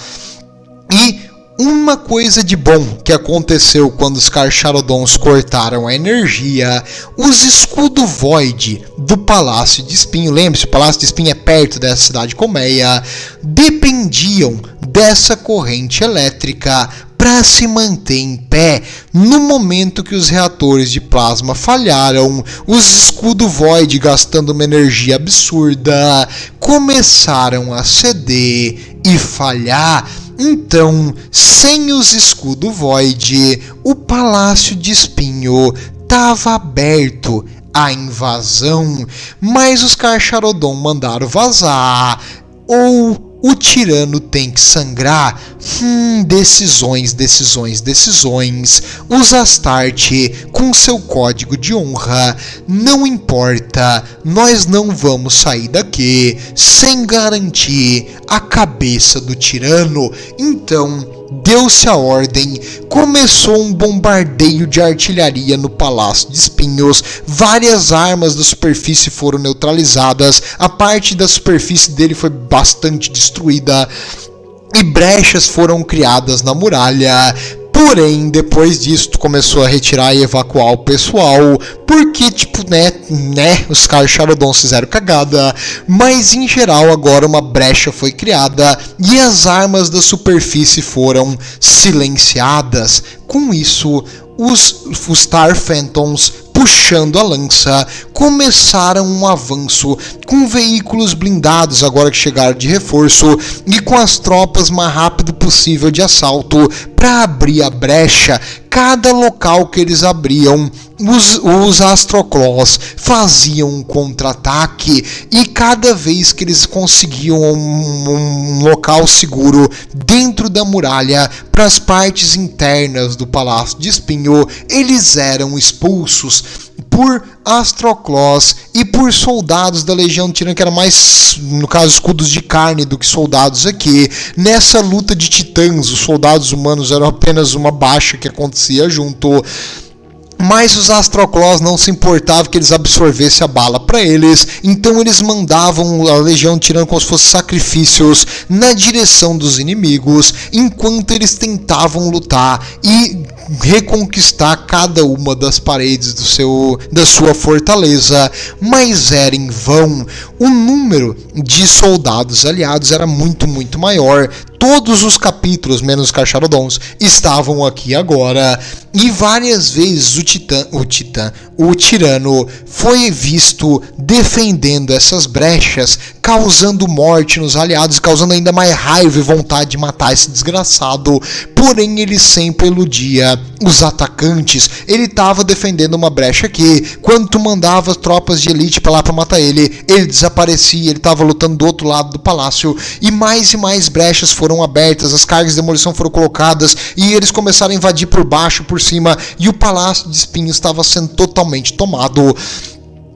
S1: E uma coisa de bom que aconteceu quando os Carcharodons cortaram a energia: os escudo Void do Palácio de Espinho, lembre-se, o Palácio de Espinho é perto dessa cidade colmeia, dependiam dessa corrente elétrica para se manter em pé. No momento que os reatores de plasma falharam, os escudos Void, gastando uma energia absurda, começaram a ceder e falhar. Então, sem os escudos Void, o Palácio de Espinho estava aberto à invasão, mas os Carcharodon mandaram vazar. Ou o tirano tem que sangrar? Decisões. Os Astarte, com seu código de honra, não importa, nós não vamos sair daqui sem garantir a cabeça do tirano. Então, deu-se a ordem, começou um bombardeio de artilharia no Palácio de Espinhos, várias armas da superfície foram neutralizadas, a parte da superfície dele foi bastante destruída e brechas foram criadas na muralha. Porém, depois disso, começou a retirar e evacuar o pessoal, porque, os Carcharodon fizeram cagada, mas em geral agora uma brecha foi criada e as armas da superfície foram silenciadas. Com isso, os Star Phantoms, puxando a lança, começaram um avanço com veículos blindados agora que chegaram de reforço e com as tropas mais rápido possível de assalto para abrir a brecha. Cada local que eles abriam, os Astroclaws faziam um contra-ataque e cada vez que eles conseguiam um local seguro dentro da muralha para as partes internas do Palácio de Espinho, eles eram expulsos por Astroclaws e por soldados da Legião Tirana, que era mais, no caso, escudos de carne do que soldados aqui. Nessa luta de titãs, os soldados humanos eram apenas uma baixa que acontecia junto. Mas os Astroclaws não se importavam que eles absorvessem a bala para eles, então eles mandavam a Legião Tirana como se fossem sacrifícios na direção dos inimigos, enquanto eles tentavam lutar e reconquistar cada uma das paredes da sua fortaleza, mas era em vão. O número de soldados aliados era muito maior. Todos os capítulos, menos os Carcharodons, estavam aqui agora. E várias vezes o tirano foi visto defendendo essas brechas, causando morte nos aliados, causando ainda mais raiva e vontade de matar esse desgraçado. Porém, ele sempre eludia os atacantes. Ele estava defendendo uma brecha aqui. Quando tu mandava tropas de elite para lá para matar ele desaparecia. Ele estava lutando do outro lado do palácio. E mais brechas foram abertas, as cargas de demolição foram colocadas e eles começaram a invadir por baixo, por cima, e o Palácio de Espinhos estava sendo totalmente tomado.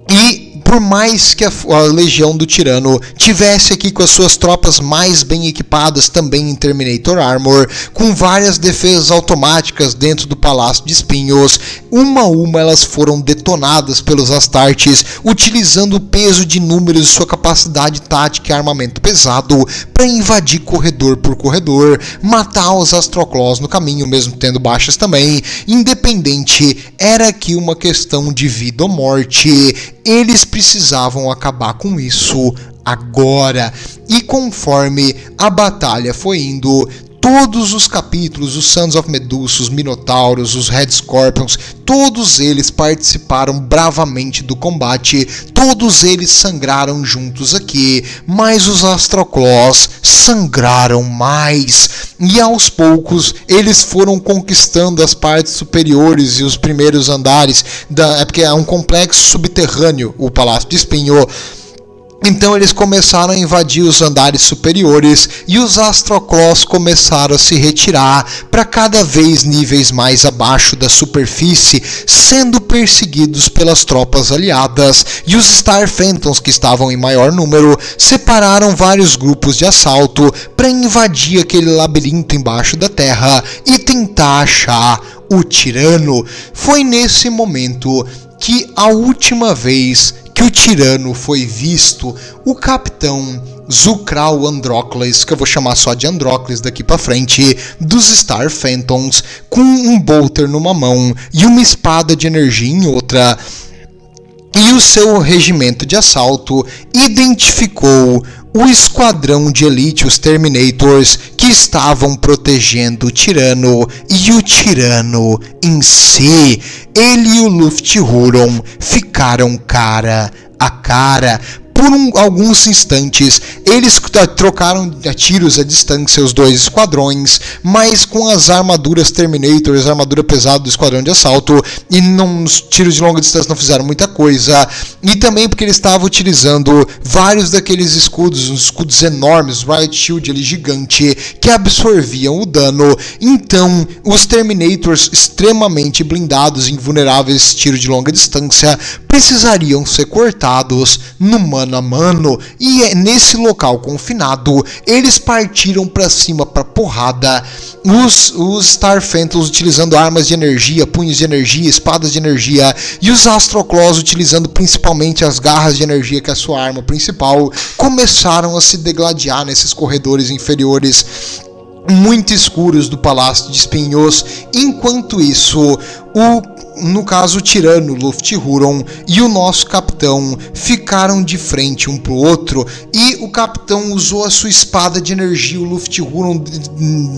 S1: E por mais que a Legião do Tirano tivesse aqui com as suas tropas mais bem equipadas, também em Terminator Armor, com várias defesas automáticas dentro do Palácio de Espinhos, uma a uma elas foram detonadas pelos Astartes, utilizando o peso de números e sua capacidade tática e armamento pesado para invadir corredor por corredor, matar os Astroclaws no caminho, mesmo tendo baixas também. Independente, era aqui uma questão de vida ou morte. Eles precisavam acabar com isso agora. E conforme a batalha foi indo, todos os capítulos, os Sons of Medusa, os Minotauros, os Red Scorpions, todos eles participaram bravamente do combate, todos eles sangraram juntos aqui, mas os Astroclaws sangraram mais. E aos poucos eles foram conquistando as partes superiores e os primeiros andares, porque é um complexo subterrâneo o Palácio de Espinho. Então eles começaram a invadir os andares superiores e os Astroclaws começaram a se retirar para cada vez níveis mais abaixo da superfície, sendo perseguidos pelas tropas aliadas. E os Star Phantoms, que estavam em maior número, separaram vários grupos de assalto para invadir aquele labirinto embaixo da terra e tentar achar o tirano. Foi nesse momento que a última vez que o tirano foi visto, o capitão Zukral Androcles, que eu vou chamar só de Androcles daqui pra frente, dos Star Phantoms, com um bolter numa mão e uma espada de energia em outra, e o seu regimento de assalto identificou o esquadrão de elite, os Terminators, que estavam protegendo o tirano e o tirano em si. Ele e o Lufthuron ficaram cara a cara. Por alguns instantes, eles trocaram tiros à distância, os dois esquadrões, mas com as armaduras Terminators, a armadura pesada do esquadrão de assalto, e os tiros de longa distância não fizeram muita coisa, e também porque eles estavam utilizando vários daqueles escudos, uns escudos enormes, Riot Shield ali gigante, que absorviam o dano. Então, os Terminators extremamente blindados, invulneráveis, tiro de longa distância, precisariam ser cortados no mano a mano, e nesse local confinado eles partiram para cima para porrada. Os Star Phantoms utilizando armas de energia, punhos de energia, espadas de energia, e os Astroclaws utilizando principalmente as garras de energia, que é a sua arma principal, começaram a se degladiar nesses corredores inferiores muito escuros do Palácio de Espinhos. Enquanto isso, no caso o tirano Lufthuron e o nosso capitão ficaram de frente um pro outro, e o capitão usou a sua espada de energia, o Lufthuron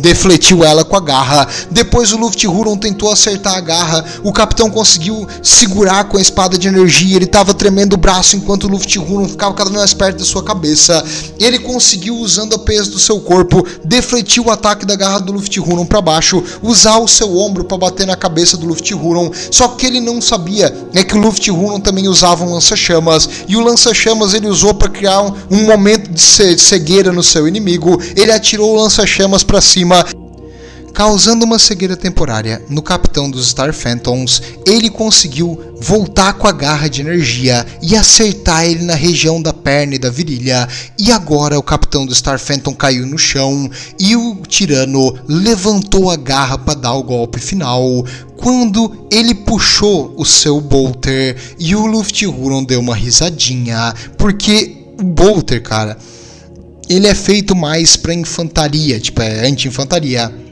S1: defletiu ela com a garra. Depois o Lufthuron tentou acertar a garra, o capitão conseguiu segurar com a espada de energia, ele estava tremendo o braço enquanto o Lufthuron ficava cada vez mais perto da sua cabeça. Ele conseguiu, usando o peso do seu corpo, defletir o ataque da garra do Lufthuron para baixo, usar o seu ombro para bater na cabeça do Lufthuron. Só que ele não sabia que o Lufthuron também usava um lança-chamas, e o lança-chamas ele usou para criar um momento de cegueira no seu inimigo. Ele atirou o lança-chamas para cima, causando uma cegueira temporária no capitão dos Star Phantoms. Ele conseguiu voltar com a garra de energia e acertar ele na região da perna e da virilha, e agora o capitão do Star Phantom caiu no chão e o tirano levantou a garra para dar o golpe final, quando ele puxou o seu bolter, e o Lufthuron deu uma risadinha, porque o bolter, cara, ele é feito mais para infantaria, tipo, é anti-infantaria.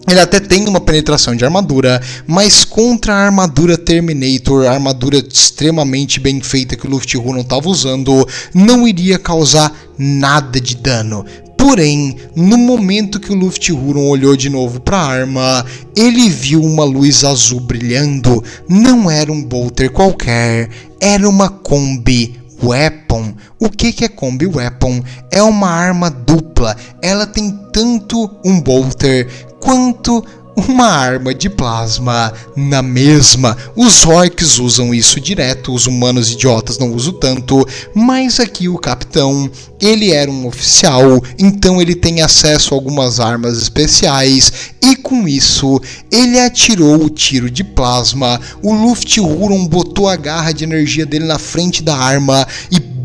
S1: Ele até tem uma penetração de armadura, mas contra a armadura Terminator, a armadura extremamente bem feita que o Lufthuron estava usando, não iria causar nada de dano. Porém, no momento que o Lufthuron olhou de novo para a arma, ele viu uma luz azul brilhando. Não era um bolter qualquer, era uma Combi Weapon. O que é Combi Weapon? É uma arma dupla. Ela tem tanto um bolter quanto uma arma de plasma na mesma. Os orcs usam isso direto, os humanos idiotas não usam tanto, mas aqui o capitão, ele era um oficial, então ele tem acesso a algumas armas especiais, e com isso ele atirou o tiro de plasma. O Lufthuron botou a garra de energia dele na frente da arma e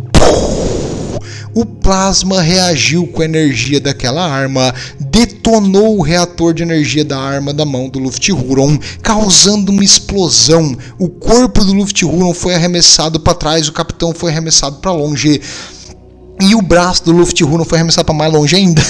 S1: o plasma reagiu com a energia daquela arma, detonou o reator de energia da arma da mão do Lufthuron, causando uma explosão. O corpo do Lufthuron foi arremessado para trás, o capitão foi arremessado para longe, e o braço do Lufthuron foi arremessado para mais longe ainda.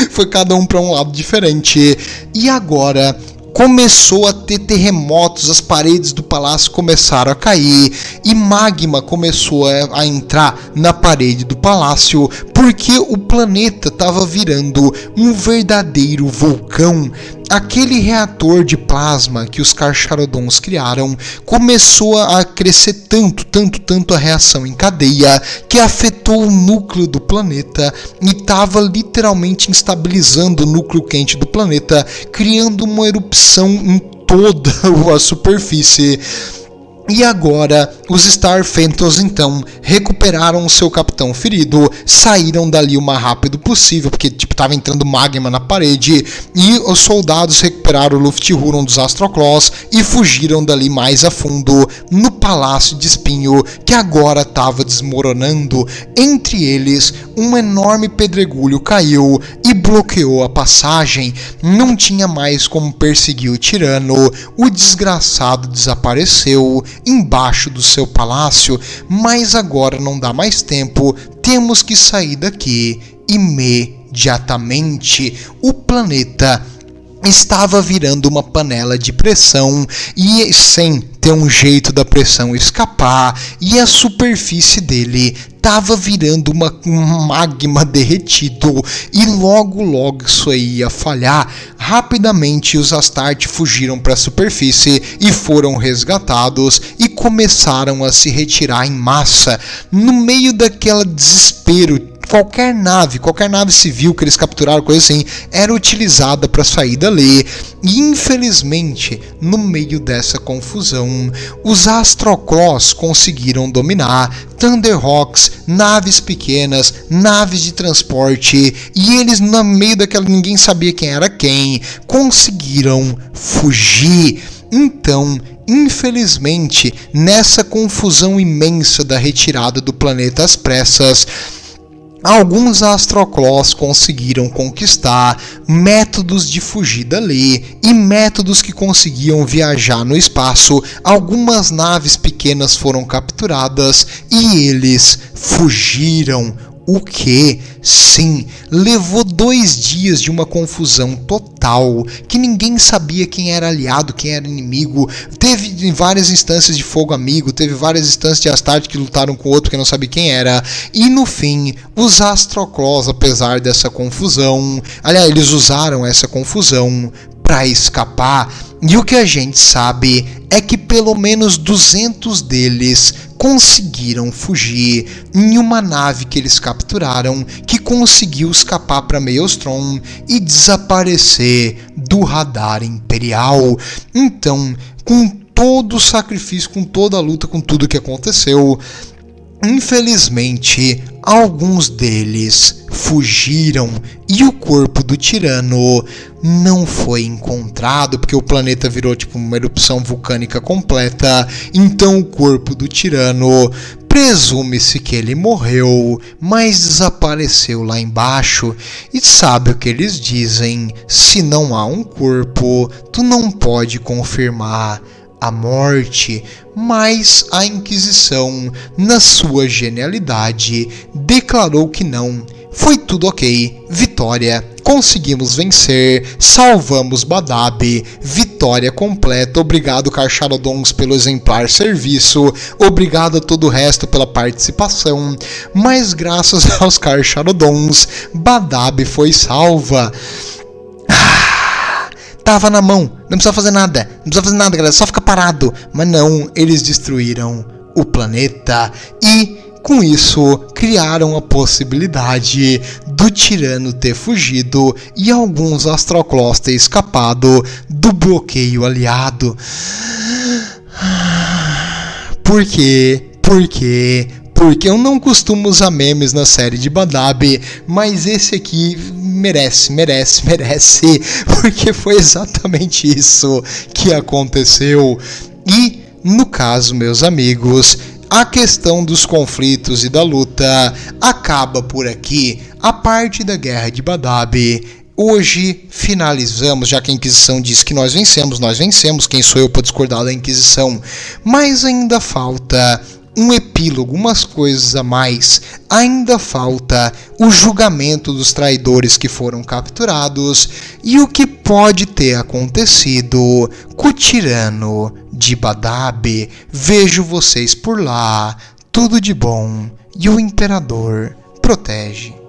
S1: Foi cada um para um lado diferente. E agora começou a ter terremotos, as paredes do palácio começaram a cair e magma começou a entrar na parede do palácio, porque o planeta estava virando um verdadeiro vulcão. Aquele reator de plasma que os Carcharodons criaram começou a crescer tanto a reação em cadeia, que afetou o núcleo do planeta e estava literalmente instabilizando o núcleo quente do planeta, criando uma erupção em toda a superfície. E agora, os Star Phantoms então recuperaram o seu capitão ferido, saíram dali o mais rápido possível, porque estava entrando magma na parede, e os soldados recuperaram o Lufthuron dos Astroclaws e fugiram dali mais a fundo no Palácio de Espinho, que agora estava desmoronando. Entre eles, um enorme pedregulho caiu e bloqueou a passagem. Não tinha mais como perseguir o tirano, o desgraçado desapareceu embaixo do seu palácio, mas agora não dá mais tempo, temos que sair daqui imediatamente. O planeta estava virando uma panela de pressão e sem ter um jeito da pressão escapar, e a superfície dele estava virando um magma derretido, e logo isso aí ia falhar. Rapidamente os Astarte fugiram para a superfície e foram resgatados e começaram a se retirar em massa. No meio daquele desespero, qualquer nave civil que eles capturaram, coisa assim, era utilizada para sair dali. E infelizmente, no meio dessa confusão, os Astroclaws conseguiram dominar Thunderhawks, naves pequenas, naves de transporte, e eles, no meio daquela, ninguém sabia quem era quem, conseguiram fugir. Então, infelizmente, nessa confusão imensa da retirada do planeta às pressas, alguns Astroclaws conseguiram conquistar métodos de fugir dali e métodos que conseguiam viajar no espaço. Algumas naves pequenas foram capturadas e eles fugiram. O que? Sim, levou 2 dias de uma confusão total, que ninguém sabia quem era aliado, quem era inimigo. Teve várias instâncias de fogo amigo, teve várias instâncias de Astarte que lutaram com o outro que não sabia quem era. E no fim, os Astroclaws, apesar dessa confusão, aliás, eles usaram essa confusão para escapar. E o que a gente sabe é que pelo menos 200 deles conseguiram fugir em uma nave que eles capturaram, que conseguiu escapar para Maelstrom e desaparecer do radar imperial. Então, com todo o sacrifício, com toda a luta, com tudo que aconteceu, infelizmente, alguns deles fugiram e o corpo do tirano não foi encontrado, porque o planeta virou tipo uma erupção vulcânica completa. Então o corpo do tirano, presume-se que ele morreu, mas desapareceu lá embaixo. E sabe o que eles dizem? Se não há um corpo, tu não pode confirmar a morte. Mas a Inquisição, na sua genialidade, declarou que não. Foi tudo ok, vitória, conseguimos vencer, salvamos Badab, vitória completa, obrigado Carcharodons pelo exemplar serviço, obrigado a todo o resto pela participação, mas graças aos Carcharodons, Badab foi salva. Tava na mão, não precisa fazer nada, galera, só fica parado. Mas não, eles destruíram o planeta e com isso criaram a possibilidade do tirano ter fugido e alguns Astroclaws ter escapado do bloqueio aliado. Por quê? Porque eu não costumo usar memes na série de Badab, mas esse aqui merece, porque foi exatamente isso que aconteceu. E, no caso, meus amigos, a questão dos conflitos e da luta acaba por aqui. A parte da Guerra de Badab, hoje finalizamos, já que a Inquisição diz que nós vencemos, quem sou eu para discordar da Inquisição? Mas ainda falta um epílogo, umas coisas a mais. Ainda falta o julgamento dos traidores que foram capturados e o que pode ter acontecido com o tirano de Badab. Vejo vocês por lá. Tudo de bom e o Imperador protege.